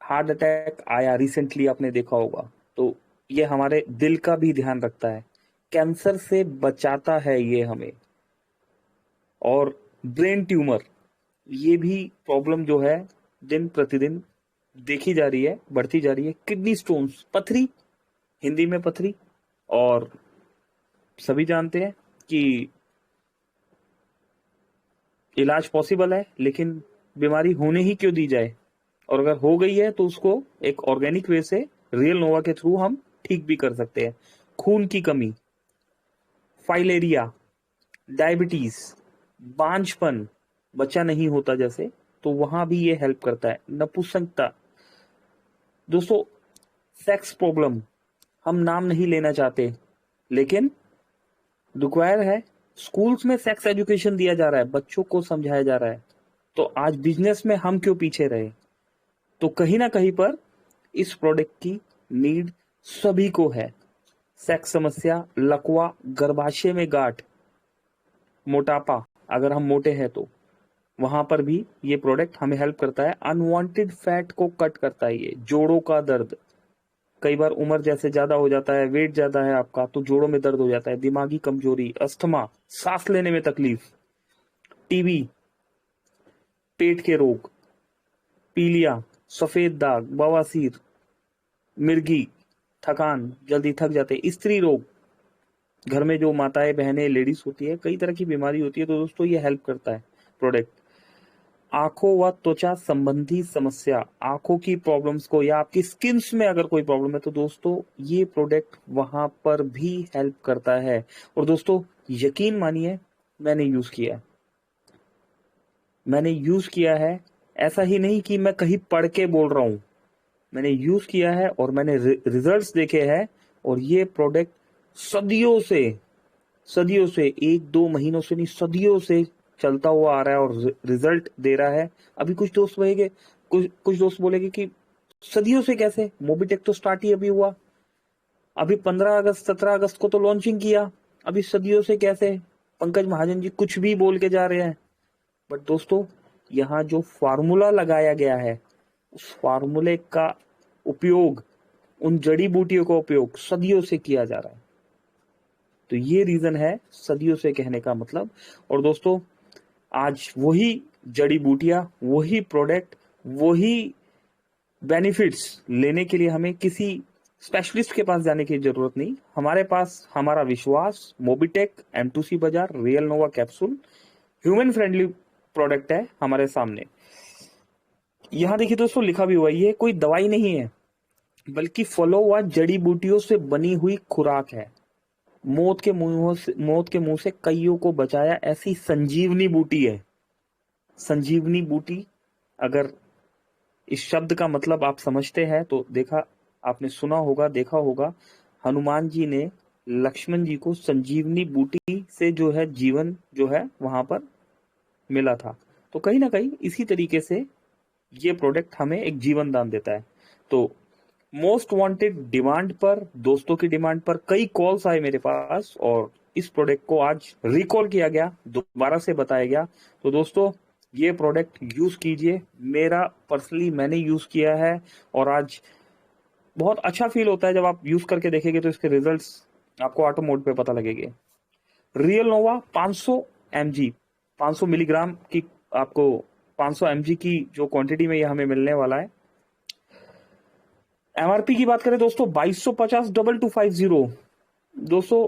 हार्ट अटैक आया रिसेंटली, आपने देखा होगा। तो ये हमारे दिल का भी ध्यान रखता है, कैंसर से बचाता है ये हमें। और ब्रेन ट्यूमर, ये भी प्रॉब्लम जो है दिन प्रतिदिन देखी जा रही है, बढ़ती जा रही है। किडनी स्टोन्स, पथरी, हिंदी में पथरी, और सभी जानते हैं कि इलाज पॉसिबल है, लेकिन बीमारी होने ही क्यों दी जाए, और अगर हो गई है तो उसको एक ऑर्गेनिक वे से रियल नोवा के थ्रू हम ठीक भी कर सकते हैं। खून की कमी, फाइलेरिया, डायबिटीज, बांझपन, बच्चा नहीं होता जैसे, तो वहां भी ये हेल्प करता है। नपुंसकता, दोस्तों सेक्स प्रॉब्लम, हम नाम नहीं लेना चाहते, लेकिन रिक्वायर है। स्कूल्स में सेक्स एजुकेशन दिया जा रहा है, बच्चों को समझाया जा रहा है, तो आज बिजनेस में हम क्यों पीछे रहे। तो कहीं ना कहीं पर इस प्रोडक्ट की नीड सभी को है। सेक्स समस्या, लकवा, गर्भाशय में गांठ, मोटापा, अगर हम मोटे हैं तो वहां पर भी ये प्रोडक्ट हमें हेल्प करता है। अनवांटेड फैट को कट करता है ये। जोड़ों का दर्द, कई बार उम्र जैसे ज्यादा हो जाता है, वेट ज्यादा है आपका, तो जोड़ों में दर्द हो जाता है। दिमागी कमजोरी, अस्थमा, सांस लेने में तकलीफ, टीबी, पेट के रोग, पीलिया, सफेद दाग, बवासीर, मिर्गी, थकान, जल्दी थक जाते, स्त्री रोग, घर में जो माताएं बहनें लेडीज होती है, कई तरह की बीमारी होती है, तो दोस्तों ये हेल्प करता है प्रोडक्ट। आंखों व त्वचा संबंधी समस्या, आंखों की प्रॉब्लम्स को, या आपकी स्किन्स में अगर कोई प्रॉब्लम है, तो दोस्तों ये प्रोडक्ट वहां पर भी हेल्प करता है। और दोस्तों यकीन मानिए, मैंने यूज किया है, मैंने यूज किया है। ऐसा ही नहीं कि मैं कहीं पढ़ के बोल रहा हूं, मैंने यूज किया है और मैंने रिजल्ट्स देखे हैं। और ये प्रोडक्ट सदियों से, एक दो महीनों से नहीं, सदियों से चलता हुआ आ रहा है और रिजल्ट दे रहा है। अभी कुछ दोस्त बोलेंगे, कुछ दोस्त बोलेंगे कि सदियों से कैसे, मोबीटेक तो स्टार्ट ही अभी हुआ, अभी 15 अगस्त 17 अगस्त को तो लॉन्चिंग किया, अभी सदियों से कैसे। पंकज महाजन जी कुछ भी बोल के जा रहे हैं, बट दोस्तों यहाँ जो फार्मूला लगाया गया है, उस फार्मूले का उपयोग, उन जड़ी बूटियों का उपयोग सदियों से किया जा रहा है। तो ये रीजन है सदियों से कहने का मतलब। और दोस्तों आज वही जड़ी बूटियां, वही प्रोडक्ट, वही बेनिफिट्स लेने के लिए हमें किसी स्पेशलिस्ट के पास जाने की जरूरत नहीं। हमारे पास हमारा विश्वास, मोबीटेक, M2C बाजार, रियल नोवा कैप्सूल, ह्यूमन फ्रेंडली प्रोडक्ट है हमारे सामने। यहां देखिए दोस्तों लिखा भी हुआ है, ये कोई दवाई नहीं है, बल्कि फलों व जड़ी बूटियों से बनी हुई खुराक है। मौत के मुंह से कईयों को बचाया, ऐसी संजीवनी बूटी है। संजीवनी बूटी, अगर इस शब्द का मतलब आप समझते हैं तो आपने सुना होगा, देखा होगा, हनुमान जी ने लक्ष्मण जी को संजीवनी बूटी से जो है जीवन जो है वहां पर मिला था। तो कहीं ना कहीं इसी तरीके से ये प्रोडक्ट हमें एक जीवन दान देता है। तो मोस्ट वांटेड डिमांड पर, दोस्तों की डिमांड पर कई कॉल्स आए मेरे पास और इस प्रोडक्ट को आज रिकॉल किया गया, दोबारा से बताया गया। तो दोस्तों ये प्रोडक्ट यूज कीजिए, मेरा पर्सनली मैंने यूज किया है और आज बहुत अच्छा फील होता है। जब आप यूज करके देखेंगे तो इसके रिजल्ट्स आपको ऑटो मोड पे पता लगेंगे। रियल नोवा 500 mg 500 मिलीग्राम की आपको 500 mg की जो क्वांटिटी में ये हमें मिलने वाला है। एमआरपी की बात करें दोस्तों 2250 2250। दोस्तों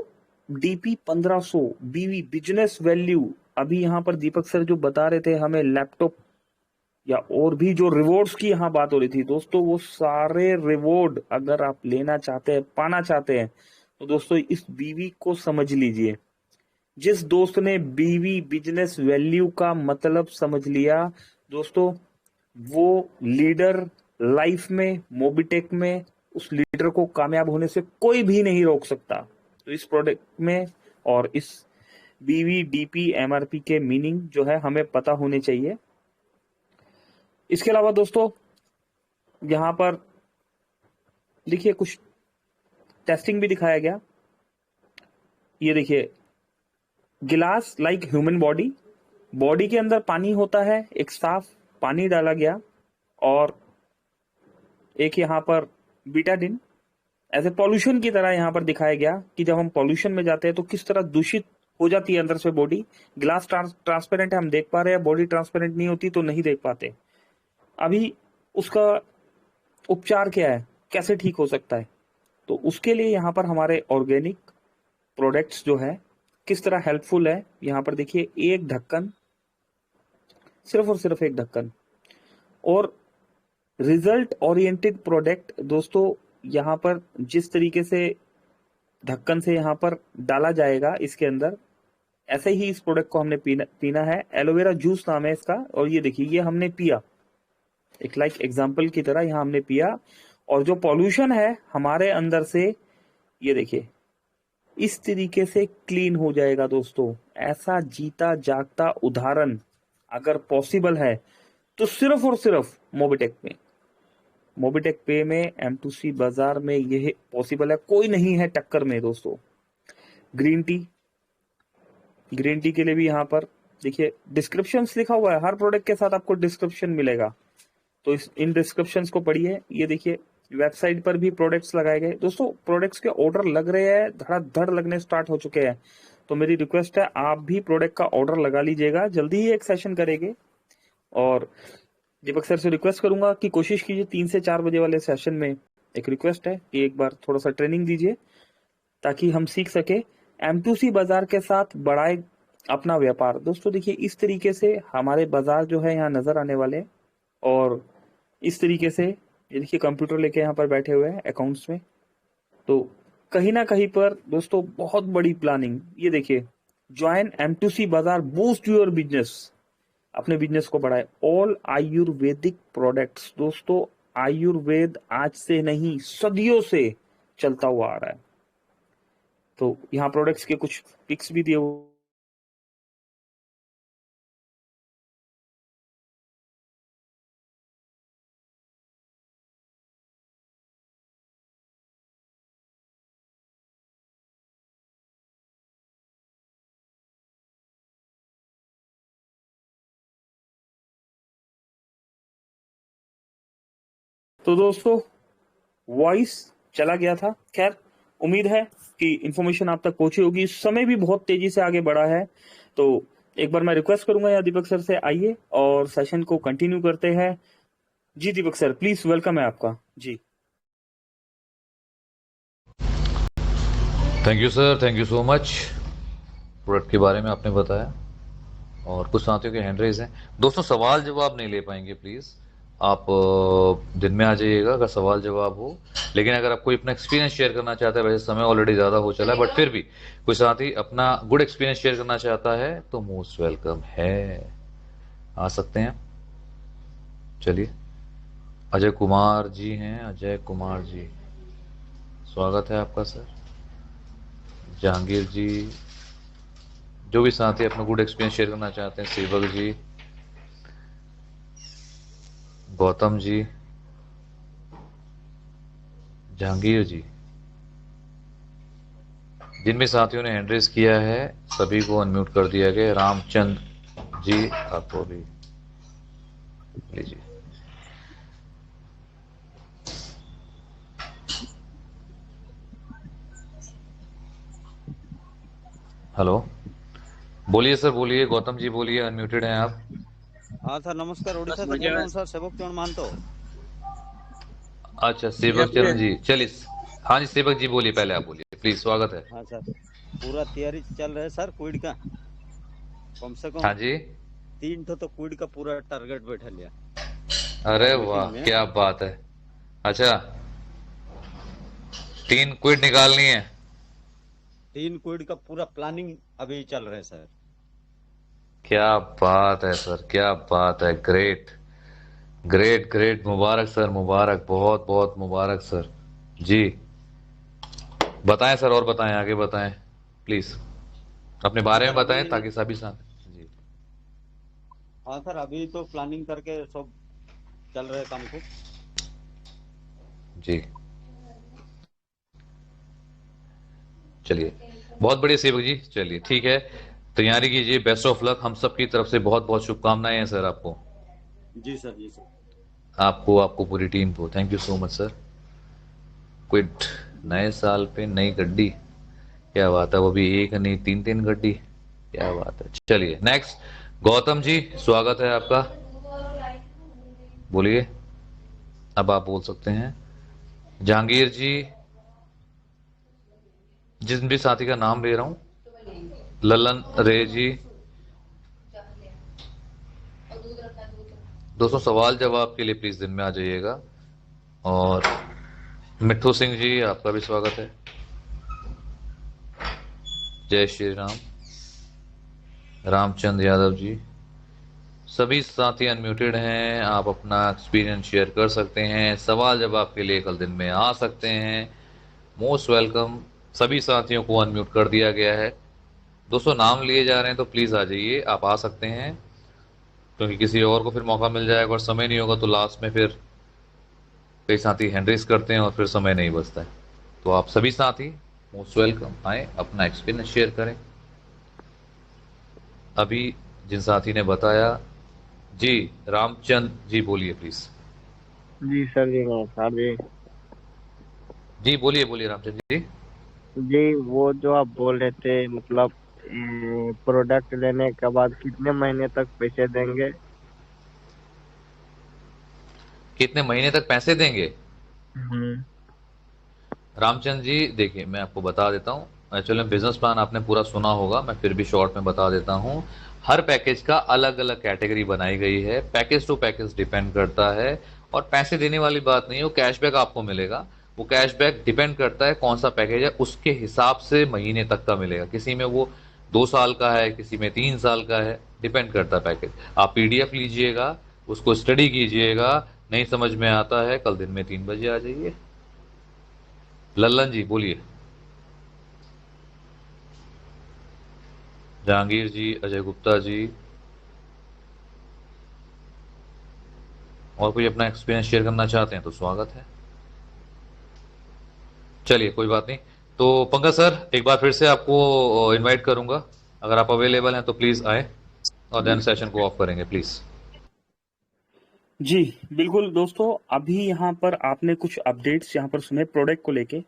डीपी 1500, बीवी बिजनेस वैल्यू, अभी यहां पर दीपक सर जो बता रहे थे हमें लैपटॉप या और भी जो रिवॉर्ड्स की यहाँ बात हो रही थी दोस्तों, वो सारे रिवॉर्ड अगर आप लेना चाहते हैं, पाना चाहते हैं, तो दोस्तों इस बीवी को समझ लीजिए। जिस दोस्त ने बीवी बिजनेस वैल्यू का मतलब समझ लिया दोस्तों, वो लीडर लाइफ में, मोबिटेक में, उस लीडर को कामयाब होने से कोई भी नहीं रोक सकता। तो इस प्रोडक्ट में और इस बीवी डीपी एमआरपी के मीनिंग जो है हमें पता होने चाहिए। इसके अलावा दोस्तों यहां पर देखिए कुछ टेस्टिंग भी दिखाया गया। ये देखिए, गिलास लाइक ह्यूमन बॉडी, बॉडी के अंदर पानी होता है, एक साफ पानी डाला गया और एक यहाँ पर बीटाडिन ऐसे पॉल्यूशन की तरह यहाँ पर दिखाया गया कि जब हम पॉल्यूशन में जाते हैं तो किस तरह दूषित हो जाती है अंदर से बॉडी। ग्लास ट्रांसपेरेंट है, हम देख पा रहे हैं, बॉडी ट्रांसपेरेंट नहीं होती तो नहीं देख पाते। अभी उसका उपचार क्या है, कैसे ठीक हो सकता है, तो उसके लिए यहाँ पर हमारे ऑर्गेनिक प्रोडक्ट्स जो है किस तरह हेल्पफुल है। यहाँ पर देखिए एक ढक्कन, सिर्फ और सिर्फ एक ढक्कन, और रिजल्ट ओरिएंटेड प्रोडक्ट दोस्तों। यहाँ पर जिस तरीके से ढक्कन से यहाँ पर डाला जाएगा इसके अंदर, ऐसे ही इस प्रोडक्ट को हमने पीना है। एलोवेरा जूस नाम है इसका, और ये देखिए ये हमने पिया एक लाइक एग्जाम्पल की तरह, यहाँ हमने पिया और जो पॉल्यूशन है हमारे अंदर से, ये देखिए इस तरीके से क्लीन हो जाएगा दोस्तों। ऐसा जीता जागता उदाहरण अगर पॉसिबल है तो सिर्फ और सिर्फ मोबिटेक में, मोबिटेक पे में, M2C बाजार में यह पॉसिबल है, कोई नहीं है टक्कर में दोस्तों। ग्रीन टी, ग्रीन टी के लिए भी यहाँ पर देखिए डिस्क्रिप्शन लिखा हुआ है, हर प्रोडक्ट के साथ आपको डिस्क्रिप्शन मिलेगा, तो इन डिस्क्रिप्शंस को पढ़िए। ये देखिए वेबसाइट पर भी प्रोडक्ट्स लगाए गए दोस्तों, प्रोडक्ट्स के ऑर्डर लग रहे हैं, धड़ाधड़ लगने स्टार्ट हो चुके हैं। तो मेरी रिक्वेस्ट है आप भी प्रोडक्ट का ऑर्डर लगा लीजिएगा, जल्दी ही एक सेशन करेंगे। और दीपक सर से रिक्वेस्ट करूंगा कि कोशिश कीजिए 3 से 4 बजे वाले सेशन में, एक रिक्वेस्ट है कि एक बार थोड़ा सा ट्रेनिंग दीजिए ताकि हम सीख सके, M2C बाजार के साथ बढ़ाए अपना व्यापार। दोस्तों देखिए इस तरीके से हमारे बाजार जो है यहाँ नजर आने वाले, और इस तरीके से ये देखिए कंप्यूटर लेके यहाँ पर बैठे हुए हैं अकाउंट्स में। तो कहीं ना कहीं पर दोस्तों बहुत बड़ी प्लानिंग। ये देखिए, ज्वाइन M2C बाजार, बूस्ट योर बिजनेस, अपने बिजनेस को बढ़ाए। ऑल आयुर्वेदिक प्रोडक्ट्स दोस्तों, आयुर्वेद आज से नहीं सदियों से चलता हुआ आ रहा है। तो यहाँ प्रोडक्ट्स के कुछ पिक्स भी दिए हुए। तो दोस्तों वॉइस चला गया था, खैर उम्मीद है कि इंफॉर्मेशन आप तक पहुंची होगी। समय भी बहुत तेजी से आगे बढ़ा है, तो एक बार मैं रिक्वेस्ट करूंगा या दीपक सर से, आइए और सेशन को कंटिन्यू करते हैं। जी दीपक सर प्लीज, वेलकम है आपका जी। Thank you sir, thank you so much. Product के बारे में आपने बताया और कुछ साथियों के हैंड रेज हैं। दोस्तों सवाल जवाब नहीं ले पाएंगे, प्लीज़ आप दिन में आ जाइएगा अगर सवाल जवाब हो। लेकिन अगर आप कोई अपना एक्सपीरियंस शेयर करना चाहता है, वैसे समय ऑलरेडी ज़्यादा हो चला है, बट फिर भी कोई साथी अपना गुड एक्सपीरियंस शेयर करना चाहता है तो मोस्ट वेलकम है, आ सकते हैं। चलिए, अजय कुमार जी हैं, अजय कुमार जी स्वागत है आपका सर। जहांगीर जी, जो भी साथी अपना गुड एक्सपीरियंस शेयर करना चाहते हैं, सेवक जी, गौतम जी, जहांगीर जी, जिन भी साथियों ने हैंड रेज किया है सभी को अनम्यूट कर दिया गया। रामचंद जी, आपको भी लीजिए। हेलो, बोलिए सर, बोलिए। गौतम जी बोलिए, अनम्यूटेड हैं आप। हाँ सर, नमस्कार। उड़ीसा से बोल रहा हूँ सर, सेवक चौहान मानतो। अच्छा, सेवक चरण जी, चलिए। हाँ जी, सेवक जी बोलिए, पहले आप बोलिए प्लीज, स्वागत है। हाँ सर, पूरा तैयारी चल रहा है सर क्विड का। कम से कम हाँ जी। 3 तो क्विड का पूरा टारगेट बैठा लिया अरे टारगेटिंग वाह, में। क्या बात है। अच्छा, 3 क्विड निकालनी है। 3 क्विड का पूरा प्लानिंग अभी चल रहा है सर। क्या बात है सर, क्या बात है। ग्रेट ग्रेट ग्रेट, मुबारक सर, मुबारक, बहुत बहुत मुबारक सर जी। बताएं सर, और बताएं, आगे बताएं प्लीज, अपने हाँ बारे में सर, बताएं अभी ताकि सभी साथ जी। हाँ सर, अभी तो प्लानिंग करके सब चल रहे काम को। जी, चलिए, बहुत बढ़िया सेवक जी, चलिए ठीक है, तैयारी कीजिए, बेस्ट ऑफ लक, हम सब की तरफ से बहुत बहुत शुभकामनाएं हैं सर आपको। जी सर, जी सर। आपको, आपको पूरी टीम को thank you so much sir. Quit, नए साल पे नई गड्डी, क्या बात है, वो भी एक नहीं, तीन तीन गड्डी, क्या बात है। चलिए नेक्स्ट, गौतम जी, स्वागत है आपका, बोलिए, अब आप बोल सकते हैं। जहांगीर जी, जिस भी साथी का नाम ले रहा हूं, ललन रे जी, दोस्तों सवाल जवाब के लिए प्लीज दिन में आ जाइएगा। और मिट्ठू सिंह जी, आपका भी स्वागत है। जय श्री राम। रामचंद यादव जी, सभी साथी अनम्यूटेड हैं, आप अपना एक्सपीरियंस शेयर कर सकते हैं, सवाल जवाब के लिए कल दिन में आ सकते हैं। Most welcome. सभी साथियों को अनम्यूट कर दिया गया है। दोस्तों नाम लिए जा रहे हैं तो प्लीज आ जाइए, आप आ सकते हैं, क्योंकि किसी और को फिर मौका मिल जाएगा, और समय नहीं होगा तो लास्ट में फिर कई साथी हैंड रेस करते हैं और फिर समय नहीं बचता है। तो आप सभी साथी मोस्ट वेलकम, आए अपना एक्सपीरियंस शेयर करें। अभी जिन साथी ने बताया जी, रामचंद जी बोलिए प्लीज। जी सर, जी नमस्कार जी। जी बोलिए, बोलिए रामचंद जी। जी, वो जो आप बोल रहे थे मतलब प्रोडक्ट लेने के बाद कितने महीने तक पैसे देंगे? कितने महीने तक पैसे देंगे? हम्म। रामचंद जी देखिए, मैं आपको बता देता हूँ, एक्चुअली बिजनेस प्लान आपने पूरा सुना होगा, मैं फिर भी शॉर्ट में बता देता हूँ। हर पैकेज का अलग अलग कैटेगरी बनाई गई है, पैकेज टू पैकेज डिपेंड करता है, और पैसे देने वाली बात नहीं है, वो कैशबैक आपको मिलेगा। वो कैशबैक डिपेंड करता है कौन सा पैकेज है, उसके हिसाब से महीने तक का मिलेगा। किसी में वो 2 साल का है, किसी में 3 साल का है, डिपेंड करता है पैकेज। आप पीडीएफ लीजिएगा, उसको स्टडी कीजिएगा, नहीं समझ में आता है कल दिन में 3 बजे आ जाइए। लल्लन जी बोलिए। जहांगीर जी, अजय गुप्ता जी, और कोई अपना एक्सपीरियंस शेयर करना चाहते हैं तो स्वागत है। चलिए कोई बात नहीं, तो पंकज सर एक बार फिर से आपको इनवाइट करूंगा, अगर आप अवेलेबल हैं तो प्लीज आए, और देन सेशन को ऑफ करेंगे प्लीज। जी बिल्कुल दोस्तों, अभी यहाँ पर आपने कुछ अपडेट्स यहाँ पर सुने प्रोडक्ट को लेके।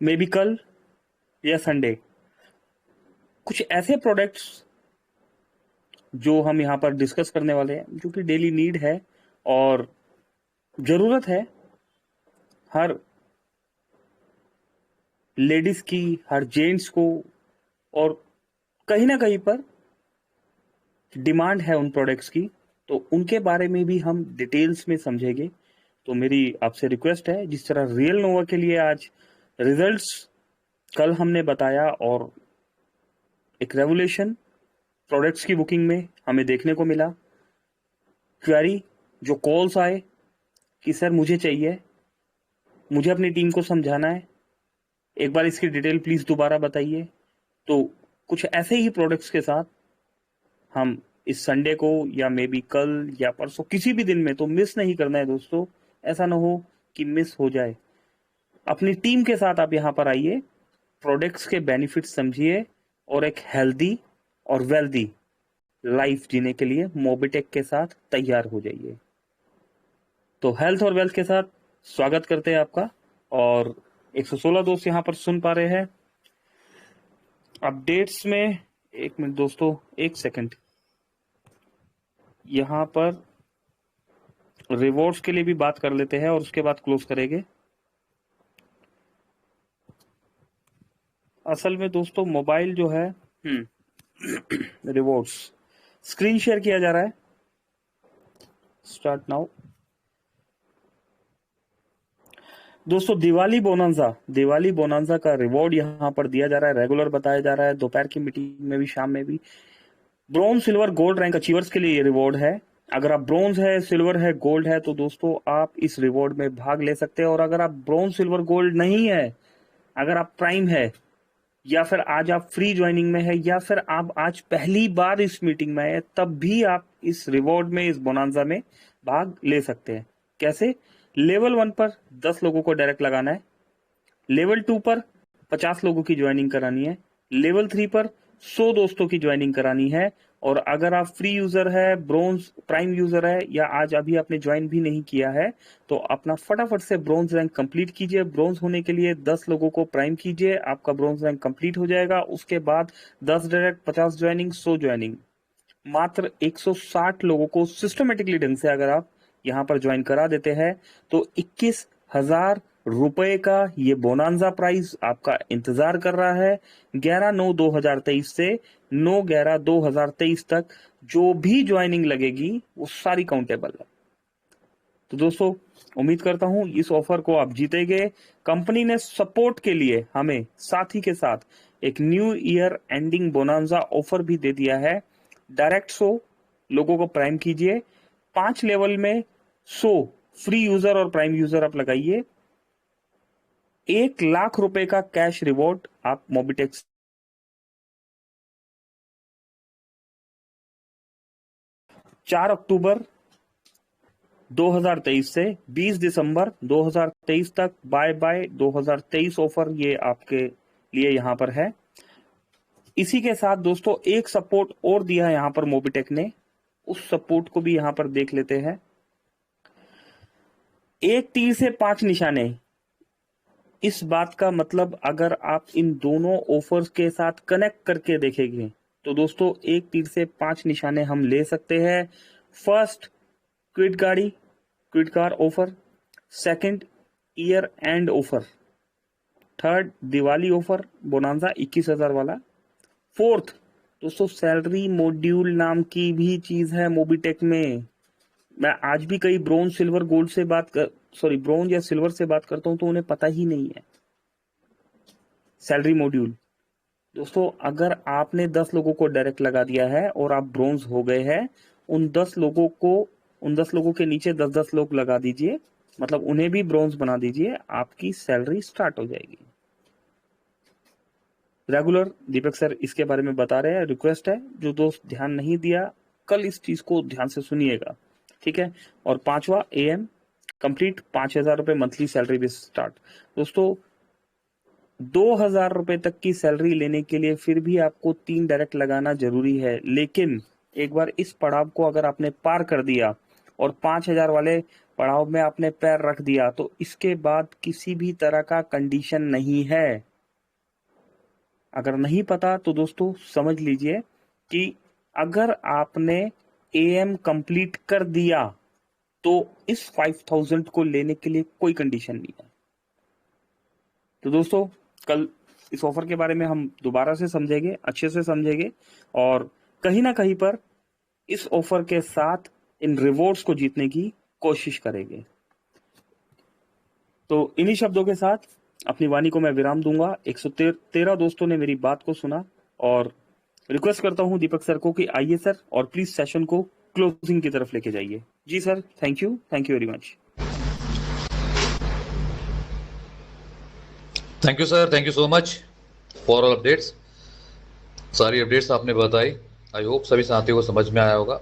मे बी कल या संडे कुछ ऐसे प्रोडक्ट्स जो हम यहाँ पर डिस्कस करने वाले हैं, जो कि डेली नीड है और जरूरत है हर लेडीज की, हर जेंट्स को, और कहीं ना कहीं पर डिमांड है उन प्रोडक्ट्स की, तो उनके बारे में भी हम डिटेल्स में समझेंगे। तो मेरी आपसे रिक्वेस्ट है, जिस तरह रियल नोवा के लिए आज रिजल्ट्स कल हमने बताया, और एक रेवोल्यूशन प्रोडक्ट्स की बुकिंग में हमें देखने को मिला, क्वेरी जो कॉल्स आए कि सर मुझे चाहिए, मुझे अपनी टीम को समझाना है, एक बार इसकी डिटेल प्लीज दोबारा बताइए। तो कुछ ऐसे ही प्रोडक्ट्स के साथ हम इस संडे को या मे बी कल या परसों किसी भी दिन में, तो मिस नहीं करना है दोस्तों, ऐसा ना हो कि मिस हो जाए। अपनी टीम के साथ आप यहाँ पर आइए, प्रोडक्ट्स के बेनिफिट्स समझिए और एक हेल्दी और वेल्दी लाइफ जीने के लिए मोबिटेक के साथ तैयार हो जाइए। तो हेल्थ और वेल्थ के साथ स्वागत करते हैं आपका। और 116 दोस्त यहाँ पर सुन पा रहे हैं अपडेट्स में। एक मिनट दोस्तों, एक सेकंड, यहाँ पर रिवॉर्ड्स के लिए भी बात कर लेते हैं और उसके बाद क्लोज करेंगे। असल में दोस्तों मोबाइल जो है रिवॉर्ड्स स्क्रीन शेयर किया जा रहा है। Start now. दोस्तों दिवाली बोनांजा का रिवॉर्ड यहाँ पर दिया जा रहा है, रेगुलर बताया जा रहा है, दोपहर की मीटिंग में भी, शाम में भी। Bronze, silver, gold rank achievers के लिए ये रिवॉर्ड है। अगर आप ब्रॉन्ज है, सिल्वर है, गोल्ड है तो दोस्तों आप इस रिवॉर्ड में भाग ले सकते हैं। और अगर आप ब्रॉन्ज, सिल्वर, गोल्ड नहीं है, अगर आप प्राइम है, या फिर आज आप फ्री ज्वाइनिंग में है, या फिर आप आज पहली बार इस मीटिंग में है, तब भी आप इस रिवॉर्ड में, इस बोनांजा में भाग ले सकते हैं। कैसे? लेवल 1 पर 10 लोगों को डायरेक्ट लगाना है, लेवल 2 पर 50 लोगों की ज्वाइनिंग करानी है, लेवल 3 पर 100 दोस्तों की ज्वाइनिंग करानी है। और अगर आप फ्री यूजर है, ब्रोंज प्राइम यूजर है, या आज अभी आपने ज्वाइन भी नहीं किया है, तो अपना फटाफट से ब्रोंज रैंक कंप्लीट कीजिए। ब्रोंज होने के लिए 10 लोगों को प्राइम कीजिए, आपका ब्रोंज रैंक कंप्लीट हो जाएगा। उसके बाद 10 डायरेक्ट, 50 ज्वाइनिंग, 100 ज्वाइनिंग। मात्र 160 लोगों को सिस्टमेटिकली ढंग से अगर आप यहाँ पर ज्वाइन करा देते हैं तो 21,000 रुपए का ये बोनांजा प्राइस आपका इंतजार कर रहा है। 11/9/2023 से 9/11/2023 तक जो भी ज्वाइनिंग लगेगी वो सारी काउंटेबल है। तो दोस्तों उम्मीद करता हूं इस ऑफर को आप जीतेंगे। कंपनी ने सपोर्ट के लिए हमें साथ ही के साथ एक new year ending bonanza offer भी दे दिया है। डायरेक्ट 100 लोगों को प्राइम कीजिए, 5 लेवल में 100 फ्री यूजर और प्राइम यूजर आप लगाइए। 1 लाख रुपए का कैश रिवॉर्ड आप मोबिटेक 4 अक्टूबर 2023 से 20 दिसंबर 2023 तक बाय 2023 ऑफर ये आपके लिए यहां पर है। इसी के साथ दोस्तों एक सपोर्ट और दिया है यहां पर मोबिटेक ने, उस सपोर्ट को भी यहां पर देख लेते हैं। 1 तीर से 5 निशाने, इस बात का मतलब अगर आप इन दोनों ऑफर्स के साथ कनेक्ट करके देखेंगे तो दोस्तों 1 तीर से 5 निशाने हम ले सकते हैं। First, Kwid car offer. Second, year end offer. Third, Diwali offer bonanza 21,000 वाला। फोर्थ दोस्तों, सैलरी मॉड्यूल नाम की भी चीज है मोबिटेक में। मैं आज भी कई ब्रोंज, सिल्वर, गोल्ड से ब्रोंज या सिल्वर से बात करता हूं तो उन्हें पता ही नहीं है सैलरी मॉड्यूल। दोस्तों अगर आपने 10 लोगों को डायरेक्ट लगा दिया है और आप ब्रोंज हो गए हैं, उन 10 लोगों के नीचे 10-10 लोग लगा दीजिए, मतलब उन्हें भी ब्रोंज बना दीजिए, आपकी सैलरी स्टार्ट हो जाएगी। रेगुलर दीपक सर इसके बारे में बता रहे हैं। रिक्वेस्ट है जो दोस्त ध्यान नहीं दिया, कल इस चीज को ध्यान से सुनिएगा, ठीक है। और 5वां AM कंप्लीट 5,000 रुपए मंथली सैलरी बेस स्टार्ट। दोस्तों 2,000 रुपए तक की सैलरी लेने के लिए फिर भी आपको 3 डायरेक्ट लगाना जरूरी है, लेकिन एक बार इस पड़ाव को अगर आपने पार कर दिया और 5,000 वाले पड़ाव में आपने पैर रख दिया तो इसके बाद किसी भी तरह का कंडीशन नहीं है। अगर नहीं पता तो दोस्तों समझ लीजिए कि अगर आपने AM कंप्लीट कर दिया तो इस 5,000 को लेने के लिए कोई कंडीशन नहीं है। तो दोस्तों कल इस ऑफर के बारे में हम दोबारा से समझेंगे, अच्छे से समझेंगे और कहीं ना कहीं पर इस ऑफर के साथ इन रिवॉर्ड्स को जीतने की कोशिश करेंगे। तो इन्हीं शब्दों के साथ अपनी वाणी को मैं विराम दूंगा। 113 दोस्तों ने मेरी बात को सुना और रिक्वेस्ट करता हूं दीपक सर को कि आइए सर और प्लीज सेशन को क्लोजिंग की तरफ लेके जाइए। जी sir, thank you very much. Thank you sir, thank you so much for all updates. सारी अपडेट्स आपने बताई। आई होप सभी साथियों को समझ में आया होगा।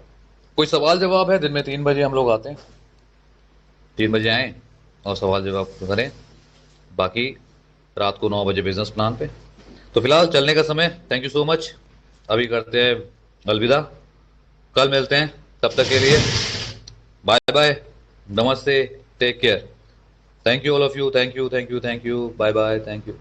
कोई सवाल जवाब है? दिन में 3 बजे हम लोग आते हैं, 3 बजे आएँ और सवाल जवाब करें, बाकी रात को 9 बजे बिजनेस प्लान पे। तो फिलहाल चलने का समय। Thank you so much. अभी करते हैं अलविदा, कल मिलते हैं, तब तक के लिए बाय बाय, नमस्ते, take care. Thank you all of you, thank you, thank you, thank you, bye bye, thank you.